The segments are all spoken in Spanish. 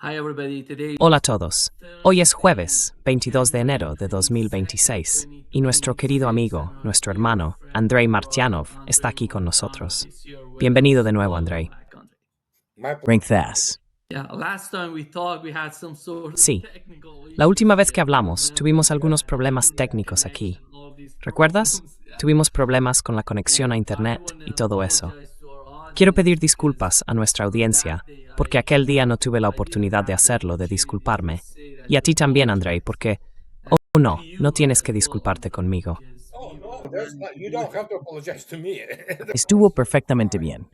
Hi everybody, today Hola a todos. Hoy es jueves, 22 de enero de 2026, y nuestro querido amigo, nuestro hermano, Andrei Martyanov, está aquí con nosotros. Bienvenido de nuevo, Andrei. Gracias. Yeah, last time we talked we had some sort of Sí, technical la última vez issues que hablamos here, tuvimos algunos and problemas the técnicos aquí. connection, all these ¿Recuerdas? problems. Tuvimos problemas con la conexión a I Internet wanna y todo eso. apologize to our audience Quiero pedir because disculpas a nuestra audiencia, that day porque aquel día no tuve la oportunidad de hacerlo, de disculparme. Y a ti también, Andrei, porque... Oh, no tienes que disculparte conmigo. Oh, no, you don't have to apologize to me. Estuvo perfectamente bien.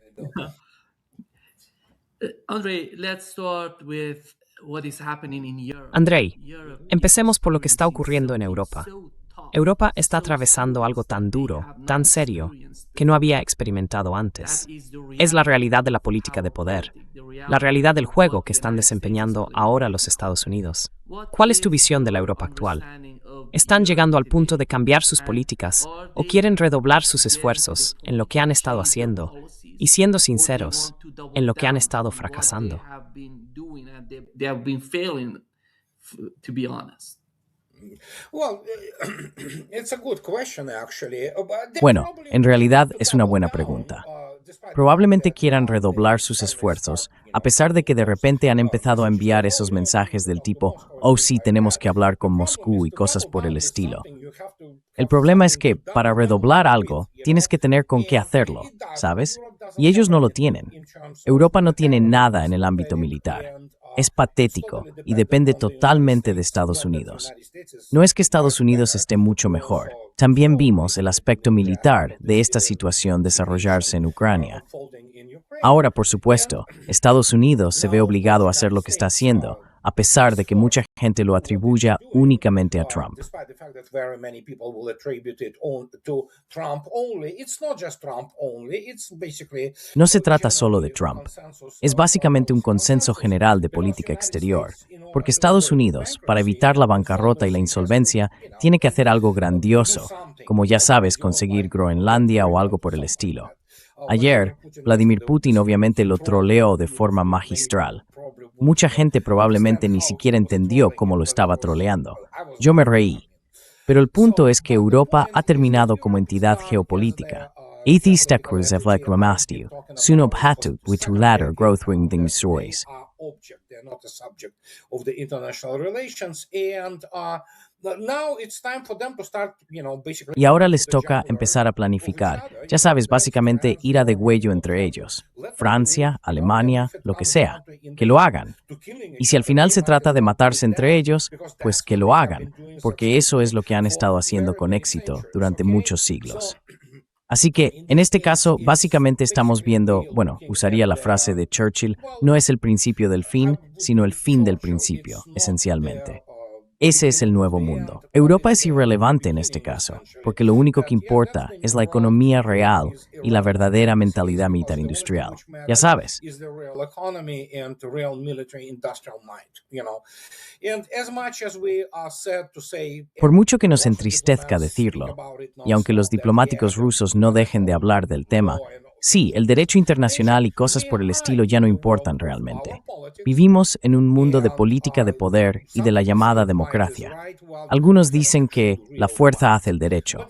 Andre, let's start with what is happening in Europe. Andrei, Europe empecemos is por lo que está experiencing ocurriendo en something Europa. so tough, Europa está so atravesando algo serious tan that they duro, have not tan serio, experienced que no before. había experimentado antes. That is the Es la reality realidad de la of política de poder, power politic, the la reality realidad del of juego what que the están United States is desempeñando doing. ahora los Estados Unidos. What ¿Cuál es tu is visión de la your Europa actual? understanding of ¿Están Europe llegando al punto today? de cambiar sus And políticas are o they quieren redoblar sus getting to the esfuerzos en lo point que han to estado change their haciendo policies, y siendo or they sinceros want to double en lo que han down estado on what they fracasando? have been doing and they have been failing, to be honest? Well, it's a good question, actually. But they Bueno, probably en will realidad have to es una double buena down, pregunta. despite the Probablemente fact that, quieran they redoblar sus suddenly esfuerzos, start, a pesar de que de repente han empezado a pushing enviar that, esos we have to mensajes del talk to tipo, Moscow and oh things sí, like tenemos that. que hablar The con problem Moscú is y to cosas double por el down with estilo. something, you have to El have problema es something que, to para double down redoblar with, algo, tienes que tener con qué And hacerlo, it doesn't. ¿sabes? Europe doesn't Y ellos have no lo anything tienen. in terms of Europa no tiene armaments, nada en el ámbito preparing, militar. and, Es it's patético totally y dependent depende on the United totalmente de States, Estados not that the Unidos. United States is No es que Estados much Unidos better esté mucho to mejor. also También control vimos el basically aspecto the militar nuclear de esta situación desarrollarse en Ucrania. unfolding in Ukraine. Ahora, por And supuesto, Estados Unidos se ve now, of obligado a course, hacer lo United que está States, haciendo, a pesar de que mucha gente lo what it's atribuya doing, únicamente a Trump. despite the fact that very many people will attribute it to Trump only, it's not just Trump only, it's basically No se trata solo de generally Trump. consensus, Es básicamente un policy consenso consensus, general de because política United exterior, States, in order porque to Estados avoid Unidos, para bankruptcy, evitar la bancarrota y la obviously has to, insolvencia, tiene que hacer algo grandioso, como ya sabes, conseguir like Groenlandia o algo por el estilo. Ayer, Vladimir Putin obviamente lo troleó de forma magistral. Mucha gente probablemente ni siquiera entendió cómo lo estaba troleando. Yo me reí. Pero el punto es que Europa ha terminado como entidad geopolítica. Atheista Kruzev like Ramastiu, Sunop Hatu with two latter growth wing stories. They're not a subject of the international relations, and now it's time for them to start, basically. Y ahora les toca empezar a planificar. Ya sabes, básicamente ir a degüello entre ellos. Francia, Alemania, lo que sea. Que lo hagan. Y si al final se trata de matarse entre ellos, pues que lo hagan, porque eso es lo que han estado haciendo con éxito durante muchos siglos. Así que, en este caso, básicamente estamos viendo, bueno, usaría la frase de Churchill, no es el principio del fin, sino el fin del principio, esencialmente. Ese es el nuevo mundo. Europa es irrelevante en este caso, porque lo único que importa es la economía real y la verdadera mentalidad militar industrial. Ya sabes. Por mucho que nos entristezca decirlo, y aunque los diplomáticos rusos no dejen de hablar del tema, sí, el derecho internacional y cosas por el estilo ya no importan realmente. Vivimos en un mundo de política de poder y de la llamada democracia. Algunos dicen que la fuerza hace el derecho.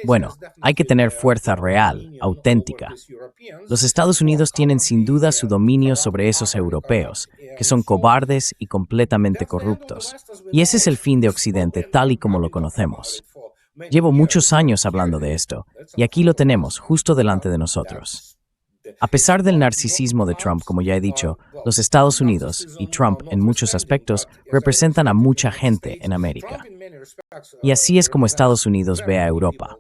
Bueno, hay que tener fuerza real, auténtica. Los Estados Unidos tienen sin duda su dominio sobre esos europeos, que son cobardes y completamente corruptos. Y ese es el fin de Occidente tal y como lo conocemos. Llevo muchos años hablando de esto, y aquí lo tenemos, justo delante de nosotros. A pesar del narcisismo de Trump, como ya he dicho, los Estados Unidos y Trump en muchos aspectos representan a mucha gente en América. Y así es como Estados Unidos ve a Europa.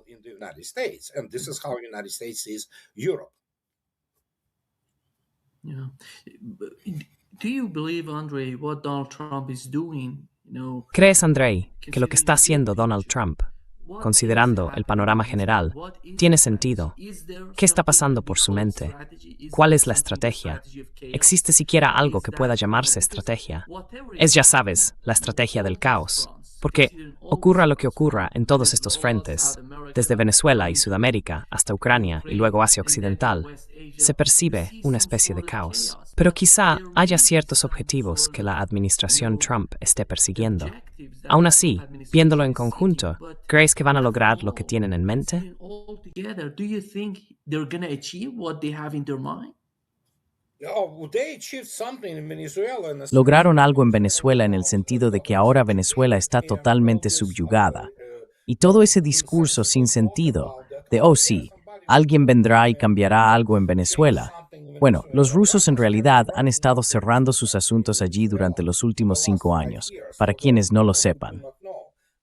Yeah. Do you believe, Andre, what Donald Trump is doing? ¿Crees, Andrei, que lo que está haciendo Donald Trump, considerando el panorama general, tiene sentido? ¿Qué está pasando por su mente? ¿Cuál es la estrategia? ¿Existe siquiera algo que pueda llamarse estrategia? Es, ya sabes, la estrategia del caos. Porque ocurra lo que ocurra en todos estos frentes, desde Venezuela y Sudamérica hasta Ucrania y luego Asia Occidental, se percibe una especie de caos. Pero quizá haya ciertos objetivos que la administración Trump esté persiguiendo. Aún así, viéndolo en conjunto, ¿crees que van a lograr lo que tienen en mente? Do you think they're going to achieve what they have in their mind? Lograron algo en Venezuela en el sentido de que ahora Venezuela está totalmente subyugada. Y todo ese discurso sin sentido de, oh sí, alguien vendrá y cambiará algo en Venezuela. Bueno, los rusos en realidad han estado cerrando sus asuntos allí durante los últimos 5 años, para quienes no lo sepan.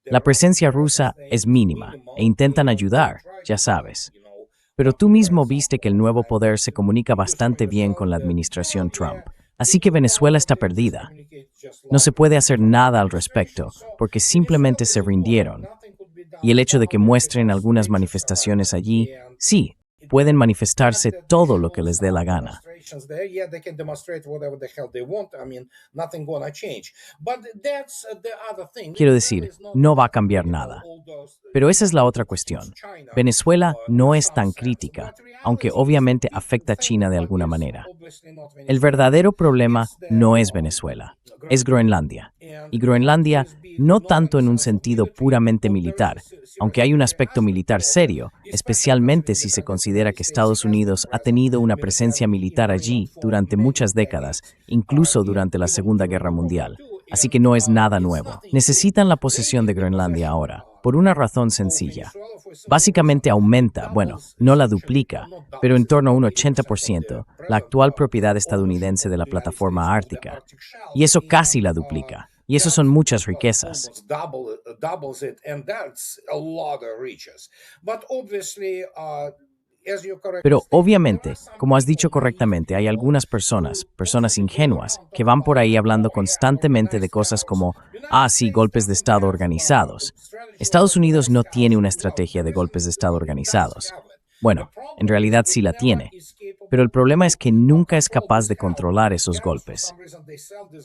La presencia rusa es mínima e intentan ayudar, ya sabes. Pero tú mismo viste que el nuevo poder se comunica bastante bien con la administración Trump. Así que Venezuela está perdida. No se puede hacer nada al respecto, porque simplemente se rindieron. Y el hecho de que muestren algunas manifestaciones allí, sí, pueden manifestarse todo lo que les dé la gana. Quiero decir, no va a cambiar nada. Pero esa es la otra cuestión. Venezuela no es tan crítica, aunque obviamente afecta a China de alguna manera. El verdadero problema no es Venezuela, es Groenlandia. Y Groenlandia no tanto en un sentido puramente militar, aunque hay un aspecto militar serio, especialmente si se considera que Estados Unidos ha tenido una presencia militar allí durante muchas décadas, incluso durante la Segunda Guerra Mundial. Así que no es nada nuevo. Necesitan la posesión de Groenlandia ahora, por una razón sencilla. Básicamente aumenta, bueno, no la duplica, pero en torno a un 80%, la actual propiedad estadounidense de la plataforma ártica. Y eso casi la duplica. Y eso son muchas riquezas. Pero obviamente, como has dicho correctamente, hay algunas personas ingenuas, que van por ahí hablando constantemente de cosas como, sí, golpes de Estado organizados. Estados Unidos no tiene una estrategia de golpes de Estado organizados. Bueno, en realidad sí la tiene, pero el problema es que nunca es capaz de controlar esos golpes.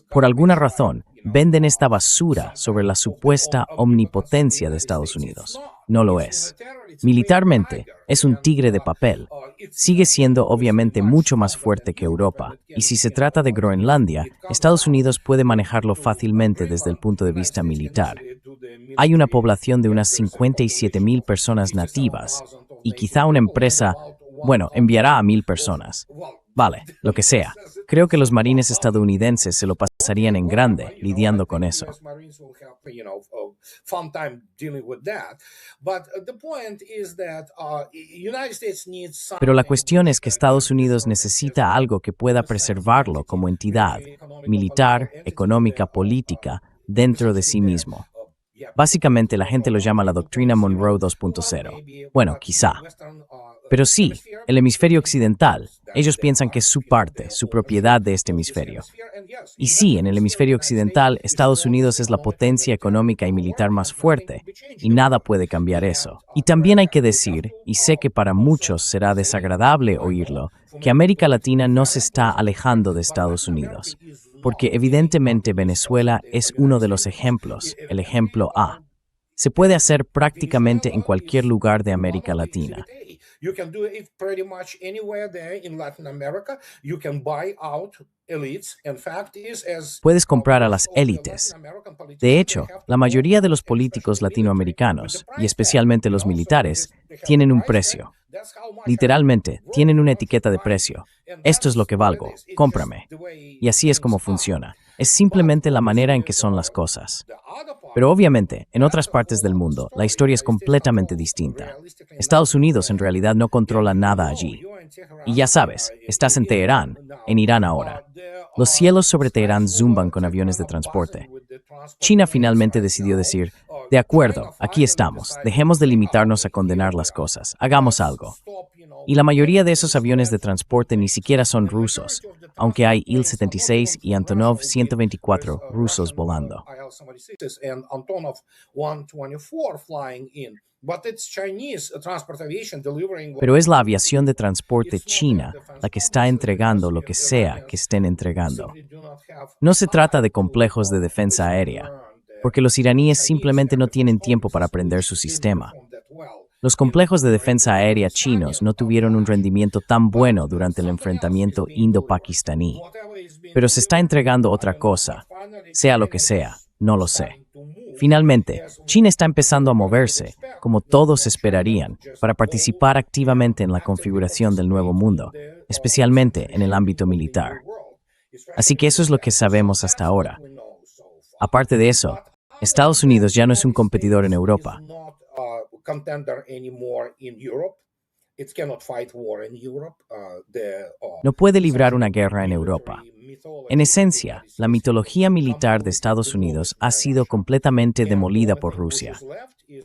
Por alguna razón, venden esta basura sobre la supuesta omnipotencia de Estados Unidos. No lo es. Militarmente, es un tigre de papel. Sigue siendo obviamente mucho más fuerte que Europa, y si se trata de Groenlandia, Estados Unidos puede manejarlo fácilmente desde el punto de vista militar. Hay una población de unas 57,000 personas nativas, y quizá una empresa, enviará a 1,000 personas. Vale, lo que sea. Creo que los marines estadounidenses se lo pasarían en grande lidiando con eso. Pero la cuestión es que Estados Unidos necesita algo que pueda preservarlo como entidad militar, económica, política, dentro de sí mismo. Básicamente la gente lo llama la doctrina Monroe 2.0. Bueno, quizá. Pero sí, el hemisferio occidental, ellos piensan que es su parte, su propiedad de este hemisferio. Y sí, en el hemisferio occidental, Estados Unidos es la potencia económica y militar más fuerte, y nada puede cambiar eso. Y también hay que decir, y sé que para muchos será desagradable oírlo, que América Latina no se está alejando de Estados Unidos, porque evidentemente Venezuela es uno de los ejemplos, el ejemplo A. Se puede hacer prácticamente en cualquier lugar de América Latina. You can do it pretty much anywhere there in Latin America. You can buy out elites. In fact, puedes comprar a las élites. De hecho, la mayoría de los políticos latinoamericanos, y especialmente los militares, tienen un precio. Literalmente, tienen una etiqueta de precio. Esto es lo que valgo, cómprame. Y así es como funciona. Es simplemente la manera en que son las cosas. Pero obviamente, en otras partes del mundo, la historia es completamente distinta. Estados Unidos en realidad no controla nada allí. Y ya sabes, estás en Teherán, en Irán ahora. Los cielos sobre Teherán zumban con aviones de transporte. China finalmente decidió decir, de acuerdo, aquí estamos, dejemos de limitarnos a condenar las cosas, hagamos algo. Y la mayoría de esos aviones de transporte ni siquiera son rusos, aunque hay Il-76 y Antonov 124 rusos volando. Pero es la aviación de transporte china la que está entregando lo que sea que estén entregando. No se trata de complejos de defensa aérea, porque los iraníes simplemente no tienen tiempo para aprender su sistema. Los complejos de defensa aérea chinos no tuvieron un rendimiento tan bueno durante el enfrentamiento indo-pakistaní. Pero se está entregando otra cosa, sea lo que sea, no lo sé. Finalmente, China está empezando a moverse, como todos esperarían, para participar activamente en la configuración del nuevo mundo, especialmente en el ámbito militar. Así que eso es lo que sabemos hasta ahora. Aparte de eso, Estados Unidos ya no es un competidor en Europa. No puede librar una guerra en Europa. En esencia, la mitología militar de Estados Unidos ha sido completamente demolida por Rusia.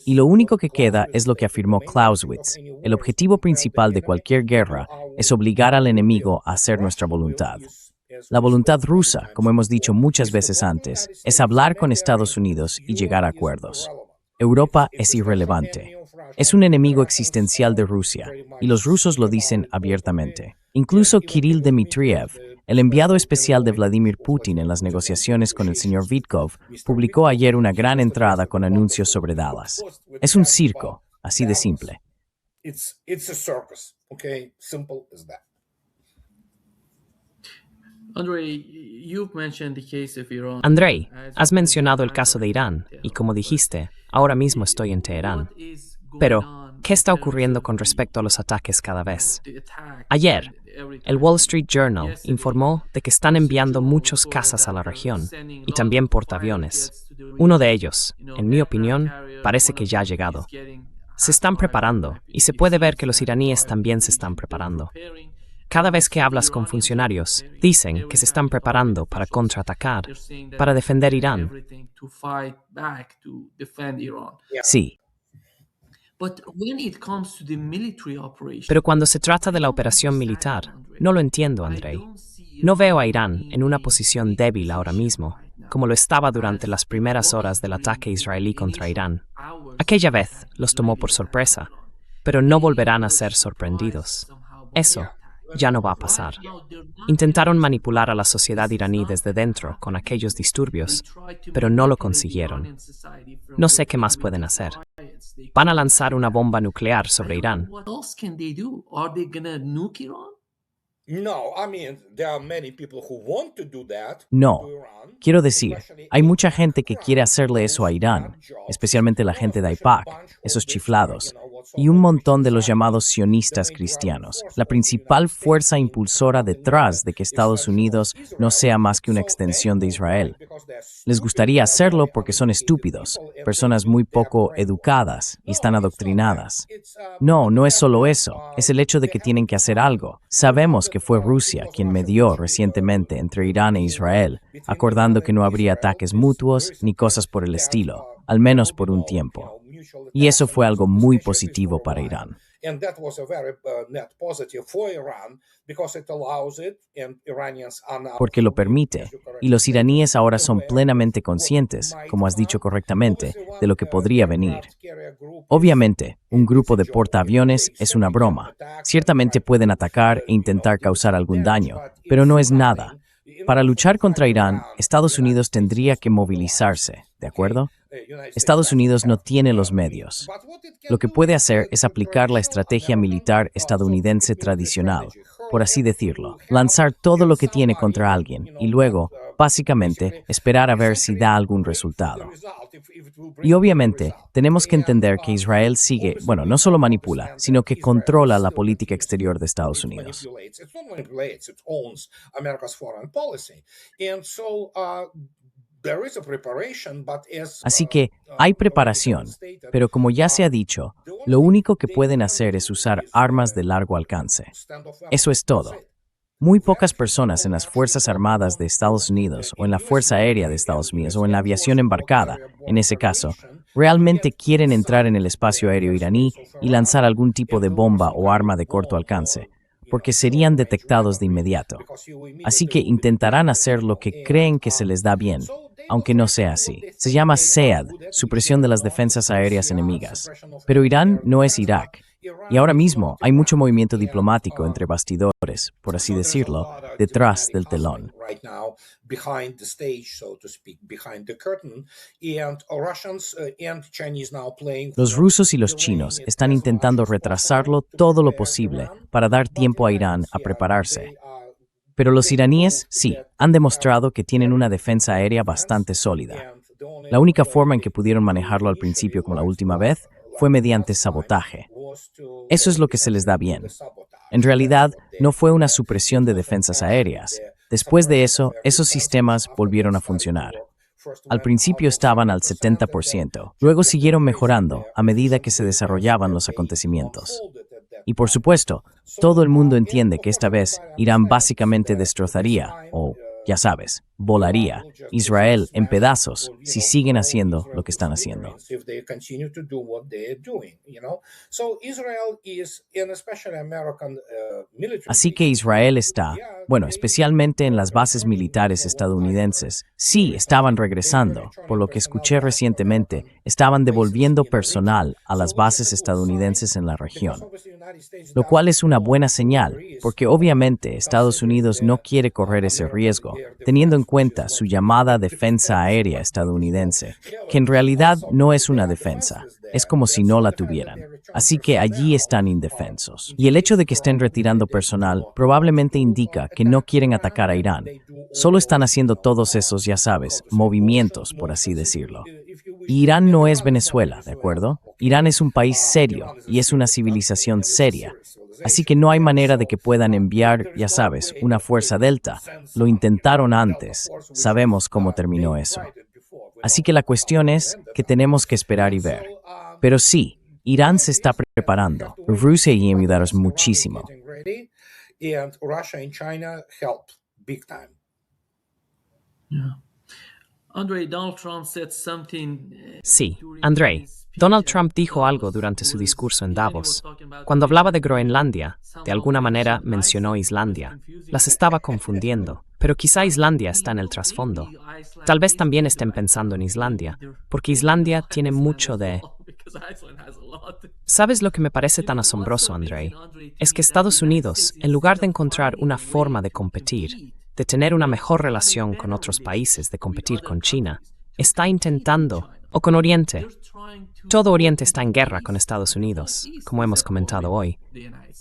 Y lo único que queda es lo que afirmó Clausewitz: el objetivo principal de cualquier guerra es obligar al enemigo a hacer nuestra voluntad. La voluntad rusa, como hemos dicho muchas veces antes, es hablar con Estados Unidos y llegar a acuerdos. Europa es irrelevante. Es un enemigo existencial de Rusia, y los rusos lo dicen abiertamente. Incluso Kirill Dmitriev, el enviado especial de Vladimir Putin en las negociaciones con el señor Vitkov, publicó ayer una gran entrada con anuncios sobre Dallas. Es un circo, así de simple. Andrei, has mencionado el caso de Irán, y como dijiste, ahora mismo estoy en Teherán. Pero, ¿qué está ocurriendo con respecto a los ataques cada vez? Ayer, el Wall Street Journal informó de que están enviando muchos cazas a la región, y también portaaviones. Uno de ellos, en mi opinión, parece que ya ha llegado. Se están preparando, y se puede ver que los iraníes también se están preparando. Cada vez que hablas con funcionarios, dicen que se están preparando para contraatacar, para defender Irán. Sí. Pero cuando se trata de la operación militar, no lo entiendo, Andrei. No veo a Irán en una posición débil ahora mismo, como lo estaba durante las primeras horas del ataque israelí contra Irán. Aquella vez los tomó por sorpresa, pero no volverán a ser sorprendidos. Eso ya no va a pasar. Intentaron manipular a la sociedad iraní desde dentro con aquellos disturbios, pero no lo consiguieron. No sé qué más pueden hacer. ¿Van a lanzar una bomba nuclear sobre Irán? No. Quiero decir, hay mucha gente que quiere hacerle eso a Irán, especialmente la gente de AIPAC, esos chiflados, y un montón de los llamados sionistas cristianos, la principal fuerza impulsora detrás de que Estados Unidos no sea más que una extensión de Israel. Les gustaría hacerlo porque son estúpidos, personas muy poco educadas y están adoctrinadas. No, no es solo eso, es el hecho de que tienen que hacer algo. Sabemos que fue Rusia quien medió recientemente entre Irán e Israel, acordando que no habría ataques mutuos ni cosas por el estilo, al menos por un tiempo. Y eso fue algo muy positivo para Irán. Porque lo permite, y los iraníes ahora son plenamente conscientes, como has dicho correctamente, de lo que podría venir. Obviamente, un grupo de portaaviones es una broma. Ciertamente pueden atacar e intentar causar algún daño, pero no es nada. Para luchar contra Irán, Estados Unidos tendría que movilizarse, ¿de acuerdo? Estados Unidos no tiene los medios. Lo que puede hacer es aplicar la estrategia militar estadounidense tradicional, por así decirlo, lanzar todo lo que tiene contra alguien y luego, básicamente, esperar a ver si da algún resultado. Y obviamente, tenemos que entender que Israel sigue, no solo manipula, sino que controla la política exterior de Estados Unidos. Así que hay preparación, pero como ya se ha dicho, lo único que pueden hacer es usar armas de largo alcance. Eso es todo. Muy pocas personas en las Fuerzas Armadas de Estados Unidos o en la Fuerza Aérea de Estados Unidos o en la aviación embarcada, en ese caso, realmente quieren entrar en el espacio aéreo iraní y lanzar algún tipo de bomba o arma de corto alcance, porque serían detectados de inmediato. Así que intentarán hacer lo que creen que se les da bien, aunque no sea así. Se llama SEAD, supresión de las defensas aéreas enemigas. Pero Irán no es Irak, Y ahora mismo hay mucho movimiento diplomático entre bastidores, por así decirlo, detrás del telón. Los rusos y los chinos están intentando retrasarlo todo lo posible para dar tiempo a Irán a prepararse. Pero los iraníes, sí, han demostrado que tienen una defensa aérea bastante sólida. La única forma en que pudieron manejarlo al principio como la última vez fue mediante sabotaje. Eso es lo que se les da bien. En realidad, no fue una supresión de defensas aéreas. Después de eso, esos sistemas volvieron a funcionar. Al principio estaban al 70%, luego siguieron mejorando a medida que se desarrollaban los acontecimientos. Y por supuesto, todo el mundo entiende que esta vez Irán básicamente destrozaría, o, ya sabes, volaría Israel en pedazos si siguen haciendo lo que están haciendo. Así que Israel está, bueno, especialmente en las bases militares estadounidenses, sí estaban regresando, por lo que escuché recientemente, estaban devolviendo personal a las bases estadounidenses en la región. Lo cual es una buena señal, porque obviamente Estados Unidos no quiere correr ese riesgo, teniendo en cuenta su llamada defensa aérea estadounidense, que en realidad no es una defensa, es como si no la tuvieran. Así que allí están indefensos. Y el hecho de que estén retirando personal probablemente indica que no quieren atacar a Irán. Solo están haciendo todos esos, ya sabes, movimientos, por así decirlo. Y Irán no es Venezuela, ¿de acuerdo? Irán es un país serio y es una civilización seria. Así que no hay manera de que puedan enviar, ya sabes, una fuerza delta. Lo intentaron antes. Sabemos cómo terminó eso. Así que la cuestión es que tenemos que esperar y ver. Pero sí, Irán se está preparando. Rusia y ayudaron muchísimo. Sí, Andrei, Donald Trump dijo algo durante su discurso en Davos. Cuando hablaba de Groenlandia, de alguna manera mencionó Islandia. Las estaba confundiendo, pero quizá Islandia está en el trasfondo. Tal vez también estén pensando en Islandia, porque Islandia tiene mucho de... ¿Sabes lo que me parece tan asombroso, Andrei? Es que Estados Unidos, en lugar de encontrar una forma de competir, de tener una mejor relación con otros países, de competir con China, está intentando, o con Oriente. Todo Oriente está en guerra con Estados Unidos, como hemos comentado hoy.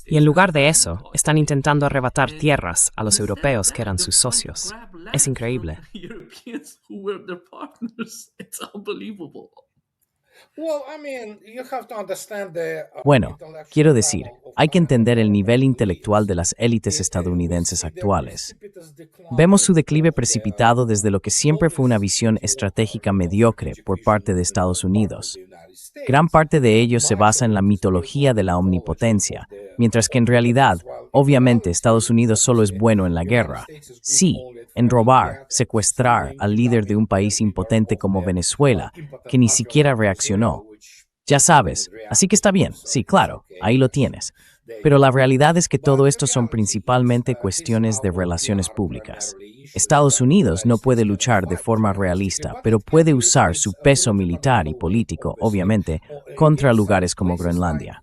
Y en lugar de eso, están intentando arrebatar tierras a los europeos que eran sus socios. Es increíble. Bueno, quiero decir, hay que entender el nivel intelectual de las élites estadounidenses actuales. Vemos su declive precipitado desde lo que siempre fue una visión estratégica mediocre por parte de Estados Unidos. Gran parte de ello se basa en la mitología de la omnipotencia, mientras que en realidad, obviamente, Estados Unidos solo es bueno en la guerra. Sí, en robar, secuestrar al líder de un país impotente como Venezuela, que ni siquiera reaccionó. Ya sabes, así que está bien, sí, claro, ahí lo tienes. Pero la realidad es que todo esto son principalmente cuestiones de relaciones públicas. Estados Unidos no puede luchar de forma realista, pero puede usar su peso militar y político, obviamente, contra lugares como Groenlandia.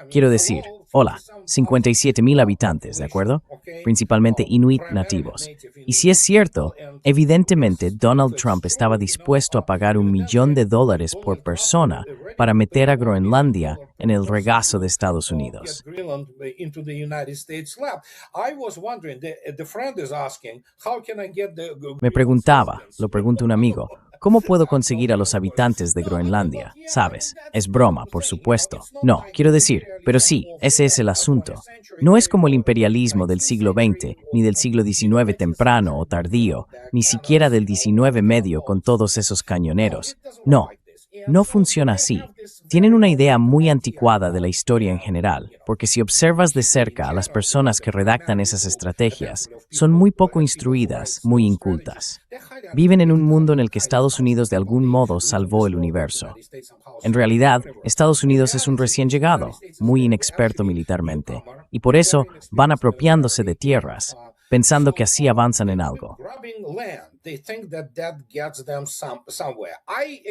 Quiero decir, hola, 57,000 habitantes, ¿de acuerdo? Principalmente inuit nativos. Y si es cierto, evidentemente Donald Trump estaba dispuesto a pagar $1 millón por persona para meter a Groenlandia en el regazo de Estados Unidos. Me preguntaba, lo pregunta un amigo, ¿cómo puedo conseguir a los habitantes de Groenlandia? ¿Sabes? Es broma, por supuesto. No, quiero decir, pero sí, ese es el asunto. No es como el imperialismo del siglo XX, ni del siglo XIX temprano o tardío, ni siquiera del XIX medio con todos esos cañoneros. No, no funciona así. Tienen una idea muy anticuada de la historia en general, porque si observas de cerca a las personas que redactan esas estrategias, son muy poco instruidas, muy incultas. Viven en un mundo en el que Estados Unidos de algún modo salvó el universo. En realidad, Estados Unidos es un recién llegado, muy inexperto militarmente, y por eso van apropiándose de tierras, pensando que así avanzan en algo. they think that that gets them somewhere. I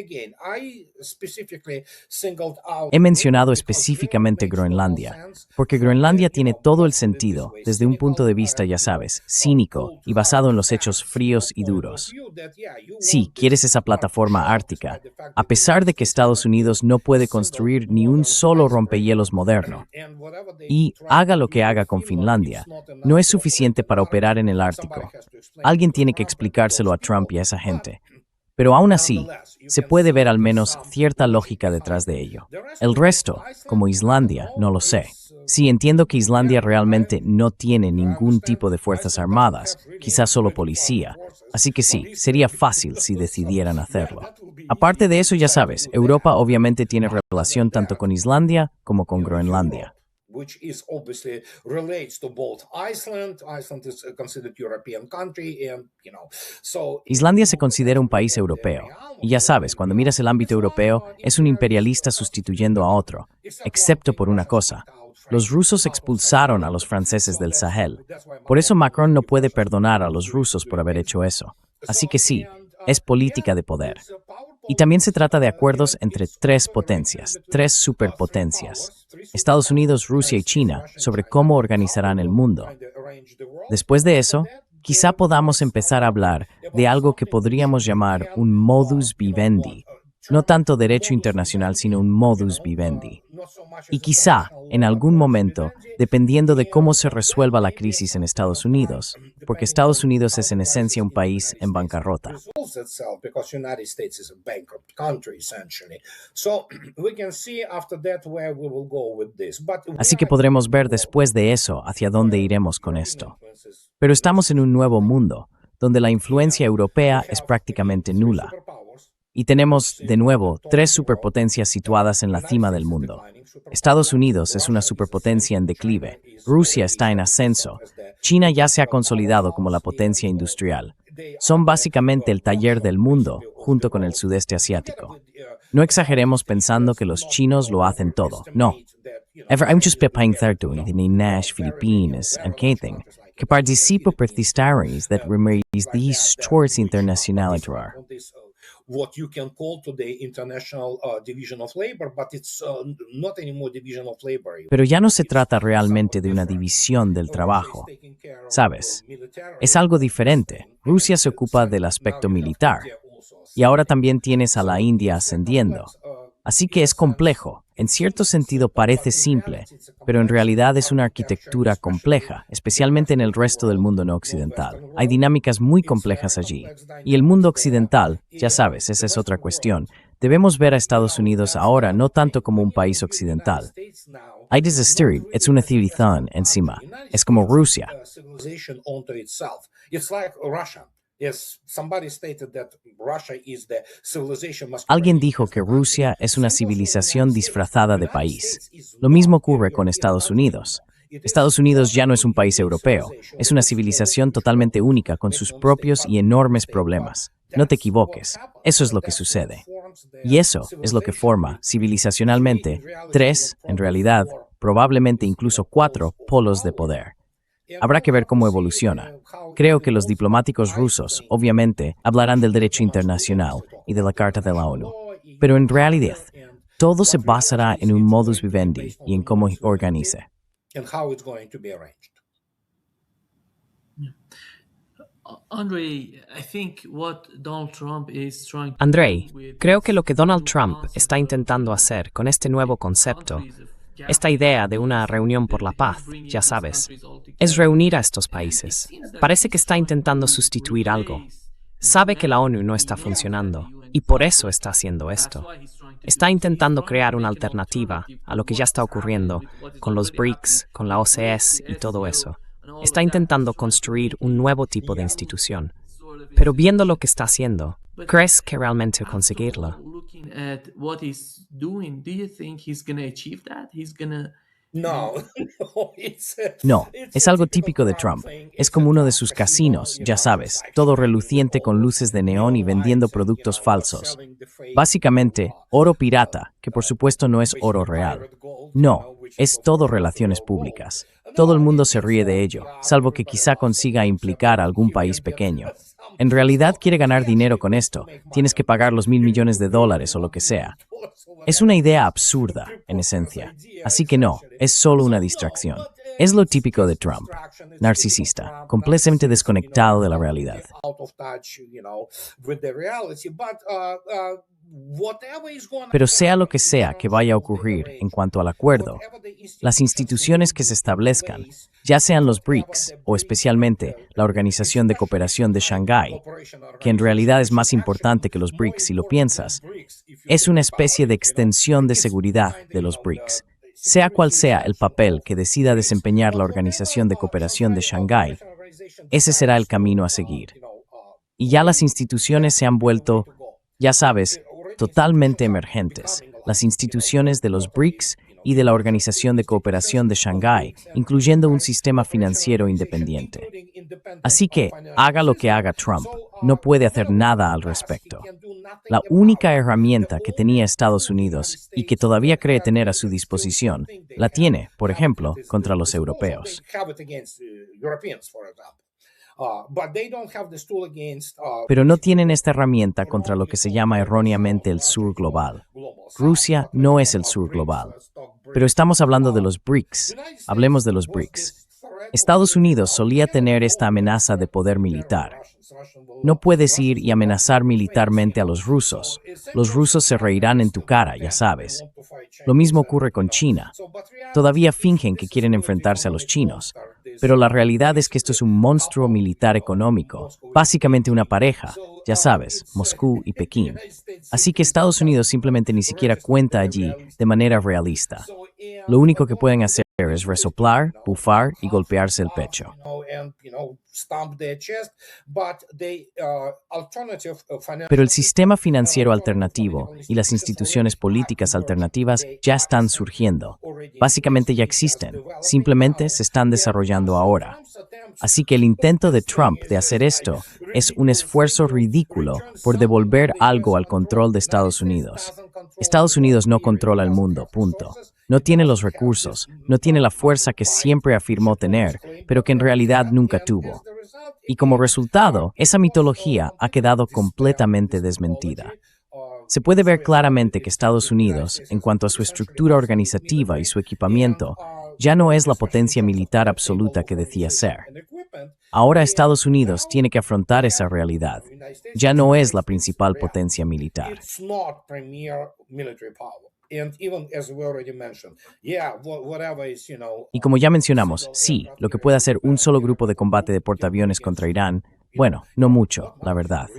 specifically singled out. He mencionado específicamente Groenlandia, porque Groenlandia tiene todo el sentido desde un punto de vista, ya sabes, cínico y basado en los hechos fríos y duros. Sí, quieres esa plataforma ártica, a pesar de que Estados Unidos no puede construir ni un solo rompehielos moderno. Y haga lo que haga con Finlandia, no es suficiente para operar en el Ártico. Alguien tiene que explicárselo a Trump y a esa gente. Pero aún así, se puede ver al menos cierta lógica detrás de ello. El resto, como Islandia, no lo sé. Sí, entiendo que Islandia realmente no tiene ningún tipo de fuerzas armadas, quizás solo policía. Así que sí, sería fácil si decidieran hacerlo. Aparte de eso, ya sabes, Europa obviamente tiene relación tanto con Islandia como con Groenlandia. Which is obviously relates to both Iceland. Iceland is considered European country, and so. Islandia se considera un país europeo. Y ya sabes, cuando miras el ámbito europeo, es un imperialista sustituyendo a otro, excepto por una cosa. Los rusos expulsaron a los franceses del Sahel. Por eso Macron no puede perdonar a los rusos por haber hecho eso. Así que sí, es política de poder. Y también se trata de acuerdos entre tres potencias, tres superpotencias, Estados Unidos, Rusia y China, sobre cómo organizarán el mundo. Después de eso, quizá podamos empezar a hablar de algo que podríamos llamar un modus vivendi. No tanto derecho internacional, sino un modus vivendi. Y quizá, en algún momento, dependiendo de cómo se resuelva la crisis en Estados Unidos, porque Estados Unidos es en esencia un país en bancarrota. Así que podremos ver después de eso hacia dónde iremos con esto. Pero estamos en un nuevo mundo, donde la influencia europea es prácticamente nula. Y tenemos, de nuevo, tres superpotencias situadas en la cima del mundo. Estados Unidos es una superpotencia en declive, Rusia está en ascenso, China ya se ha consolidado como la potencia industrial. Son básicamente el taller del mundo, junto con el sudeste asiático. No exageremos pensando que los chinos lo hacen todo, no. Hay muchos países ni Nash, Filipinas, and Kating, que participan particulares that remedies these tours internacionales. What you can call today International Division of Labor, but it's not anymore Division of Labor. Pero ya no se trata realmente de una división del trabajo. ¿Sabes? Es algo diferente. Rusia se ocupa del aspecto militar. Y ahora también tienes a la India ascendiendo. Así que es complejo. En cierto sentido parece simple, pero en realidad es una arquitectura compleja, especialmente en el resto del mundo no occidental. Hay dinámicas muy complejas allí. Y el mundo occidental, ya sabes, esa es otra cuestión. Debemos ver a Estados Unidos ahora no tanto como un país occidental. Hay desastre, es una theorizón encima. Es como Rusia. Alguien dijo que Rusia es una civilización disfrazada de país. Lo mismo ocurre con Estados Unidos. Estados Unidos ya no es un país europeo, es una civilización totalmente única con sus propios y enormes problemas. No te equivoques, eso es lo que sucede. Y eso es lo que forma, civilizacionalmente, tres, en realidad, probablemente incluso cuatro polos de poder. Habrá que ver cómo evoluciona. Creo que los diplomáticos rusos, obviamente, hablarán del derecho internacional y de la Carta de la ONU. Pero en realidad, todo se basará en un modus vivendi y en cómo organice. Andrei, creo que lo que Donald Trump está intentando hacer con este nuevo concepto, esta idea de una reunión por la paz, ya sabes, es reunir a estos países. Parece que está intentando sustituir algo. Sabe que la ONU no está funcionando y por eso está haciendo esto. Está intentando crear una alternativa a lo que ya está ocurriendo con los BRICS, con la OCS y todo eso. Está intentando construir un nuevo tipo de institución. Pero viendo lo que está haciendo, ¿crees que realmente conseguirlo? No, es algo típico de Trump. Es como uno de sus casinos, ya sabes, todo reluciente con luces de neón y vendiendo productos falsos. Básicamente, oro pirata, que por supuesto no es oro real. No, es todo relaciones públicas. Todo el mundo se ríe de ello, salvo que quizá consiga implicar a algún país pequeño. En realidad quiere ganar dinero con esto. Tienes que pagar los $1.000 millones o lo que sea. Es una idea absurda, en esencia. Así que no, es solo una distracción. Es lo típico de Trump. Narcisista, completamente desconectado de la realidad. Pero sea lo que sea que vaya a ocurrir en cuanto al acuerdo, las instituciones que se establezcan, ya sean los BRICS o especialmente la Organización de Cooperación de Shanghái, que en realidad es más importante que los BRICS si lo piensas, es una especie de extensión de seguridad de los BRICS. Sea cual sea el papel que decida desempeñar la Organización de Cooperación de Shanghái, ese será el camino a seguir. Y ya las instituciones se han vuelto, ya sabes, totalmente emergentes. Las instituciones de los BRICS y de la Organización de Cooperación de Shanghái, incluyendo un sistema financiero independiente. Así que, haga lo que haga Trump, no puede hacer nada al respecto. La única herramienta que tenía Estados Unidos y que todavía cree tener a su disposición, la tiene, por ejemplo, contra los europeos. Pero no tienen esta herramienta contra lo que se llama erróneamente el sur global. Rusia no es el sur global. Pero estamos hablando de los BRICS. Hablemos de los BRICS. Estados Unidos solía tener esta amenaza de poder militar. No puedes ir y amenazar militarmente a los rusos. Los rusos se reirán en tu cara, ya sabes. Lo mismo ocurre con China. Todavía fingen que quieren enfrentarse a los chinos, pero la realidad es que esto es un monstruo militar económico, básicamente una pareja, ya sabes, Moscú y Pekín. Así que Estados Unidos simplemente ni siquiera cuenta allí de manera realista. Lo único que pueden hacer es resoplar, bufar y golpearse el pecho. Pero el sistema financiero alternativo y las instituciones políticas alternativas ya están surgiendo. Básicamente ya existen, simplemente se están desarrollando ahora. Así que el intento de Trump de hacer esto es un esfuerzo ridículo por devolver algo al control de Estados Unidos. Estados Unidos no controla el mundo, punto. No tiene los recursos, no tiene la fuerza que siempre afirmó tener, pero que en realidad nunca tuvo. Y como resultado, esa mitología ha quedado completamente desmentida. Se puede ver claramente que Estados Unidos, en cuanto a su estructura organizativa y su equipamiento, ya no es la potencia militar absoluta que decía ser. Ahora Estados Unidos tiene que afrontar esa realidad. Ya no es la principal potencia militar. Y como ya mencionamos, sí, lo que puede hacer un solo grupo de combate de portaaviones contra Irán, bueno, no mucho, la verdad.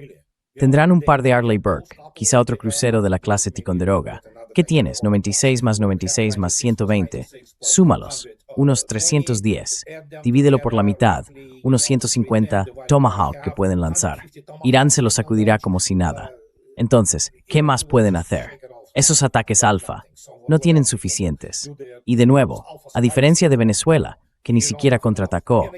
Tendrán un par de Arleigh Burke, quizá otro crucero de la clase Ticonderoga. ¿Qué tienes? 96 más 96 más 120. Súmalos, unos 310. Divídelo por la mitad, unos 150 Tomahawk que pueden lanzar. Irán se los sacudirá como si nada. Entonces, ¿qué más pueden hacer? Esos ataques alfa no tienen suficientes. Y de nuevo, a diferencia de Venezuela, que ni siquiera contraatacó,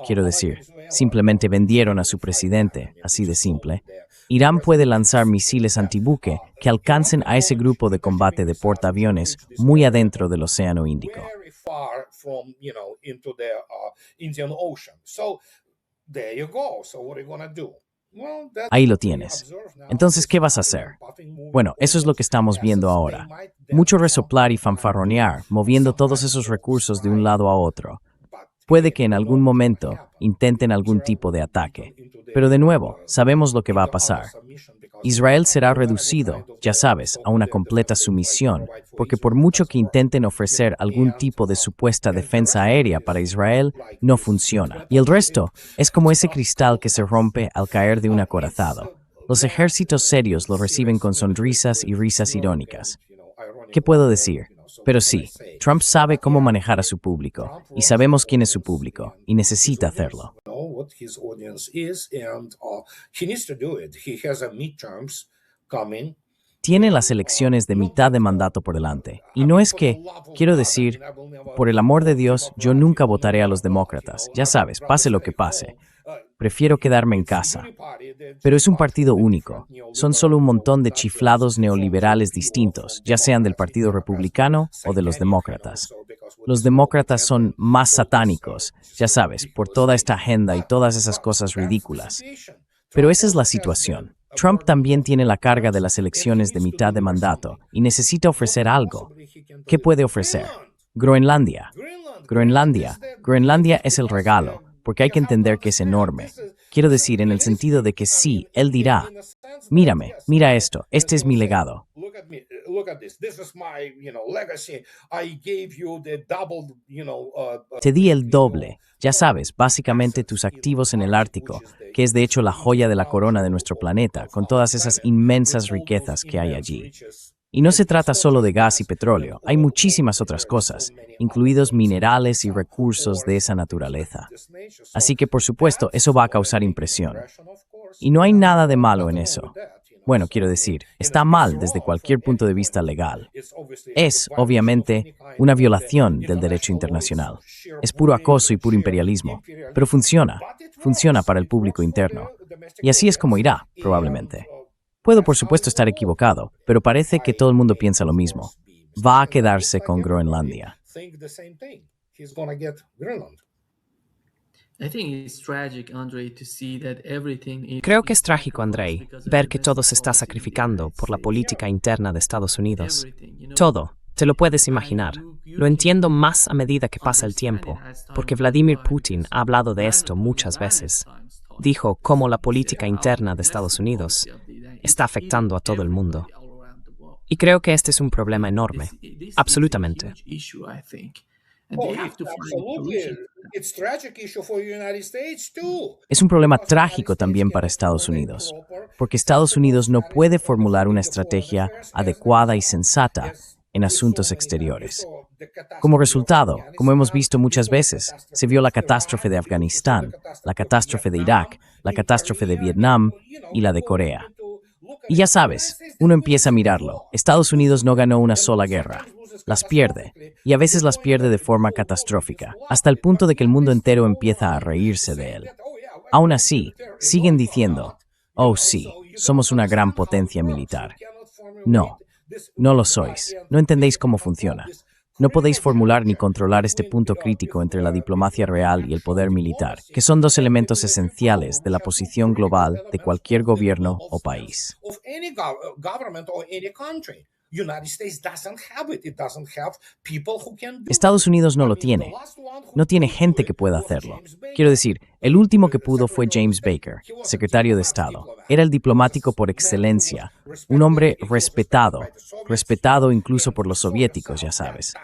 quiero decir, simplemente vendieron a su presidente, así de simple, Irán puede lanzar misiles antibuque que alcancen a ese grupo de combate de portaaviones muy adentro del Océano Índico. Ahí lo tienes. Entonces, ¿qué vas a hacer? Bueno, eso es lo que estamos viendo ahora. Mucho resoplar y fanfarronear, moviendo todos esos recursos de un lado a otro. Puede que en algún momento intenten algún tipo de ataque. Pero de nuevo, sabemos lo que va a pasar. Israel será reducido, ya sabes, a una completa sumisión, porque por mucho que intenten ofrecer algún tipo de supuesta defensa aérea para Israel, no funciona. Y el resto es como ese cristal que se rompe al caer de un acorazado. Los ejércitos serios lo reciben con sonrisas y risas irónicas. ¿Qué puedo decir? Pero sí, Trump sabe cómo manejar a su público, y sabemos quién es su público, y necesita hacerlo. Tiene las elecciones de mitad de mandato por delante, y no es que, quiero decir, por el amor de Dios, yo nunca votaré a los demócratas, ya sabes, pase lo que pase. Prefiero quedarme en casa. Pero es un partido único. Son solo un montón de chiflados neoliberales distintos, ya sean del Partido Republicano o de los demócratas. Los demócratas son más satánicos, ya sabes, por toda esta agenda y todas esas cosas ridículas. Pero esa es la situación. Trump también tiene la carga de las elecciones de mitad de mandato y necesita ofrecer algo. ¿Qué puede ofrecer? Groenlandia. Groenlandia es el regalo, porque hay que entender que es enorme. Quiero decir, en el sentido de que sí, él dirá, mírame, mira esto, este es mi legado. Te di el doble, ya sabes, básicamente tus activos en el Ártico, que es de hecho la joya de la corona de nuestro planeta, con todas esas inmensas riquezas que hay allí. Y no se trata solo de gas y petróleo, hay muchísimas otras cosas, incluidos minerales y recursos de esa naturaleza. Así que, por supuesto, eso va a causar impresión. Y no hay nada de malo en eso. Bueno, quiero decir, está mal desde cualquier punto de vista legal. Es, obviamente, una violación del derecho internacional. Es puro acoso y puro imperialismo. Pero funciona para el público interno. Y así es como irá, probablemente. Puedo, por supuesto, estar equivocado, pero parece que todo el mundo piensa lo mismo. Va a quedarse con Groenlandia. Creo que es trágico, Andrei, ver que todo se está sacrificando por la política interna de Estados Unidos. Todo, te lo puedes imaginar. Lo entiendo más a medida que pasa el tiempo, porque Vladimir Putin ha hablado de esto muchas veces. Dijo cómo la política interna de Estados Unidos está afectando a todo el mundo. Y creo que este es un problema enorme, absolutamente. Es un problema trágico también para Estados Unidos, porque Estados Unidos no puede formular una estrategia adecuada y sensata en asuntos exteriores. Como resultado, como hemos visto muchas veces, se vio la catástrofe de Afganistán, la catástrofe de Irak, la catástrofe de Vietnam y la de Corea. Y ya sabes, uno empieza a mirarlo. Estados Unidos no ganó una sola guerra. Las pierde, y a veces las pierde de forma catastrófica, hasta el punto de que el mundo entero empieza a reírse de él. Aún así, siguen diciendo, oh sí, somos una gran potencia militar. No, no lo sois. No entendéis cómo funciona. No podéis formular ni controlar este punto crítico entre la diplomacia real y el poder militar, que son dos elementos esenciales de la posición global de cualquier gobierno o país. Estados Unidos no lo tiene. No tiene gente que pueda hacerlo. Quiero decir, el último que pudo fue James Baker, secretario de Estado. Era el diplomático por excelencia, un hombre respetado incluso por los soviéticos, ya sabes.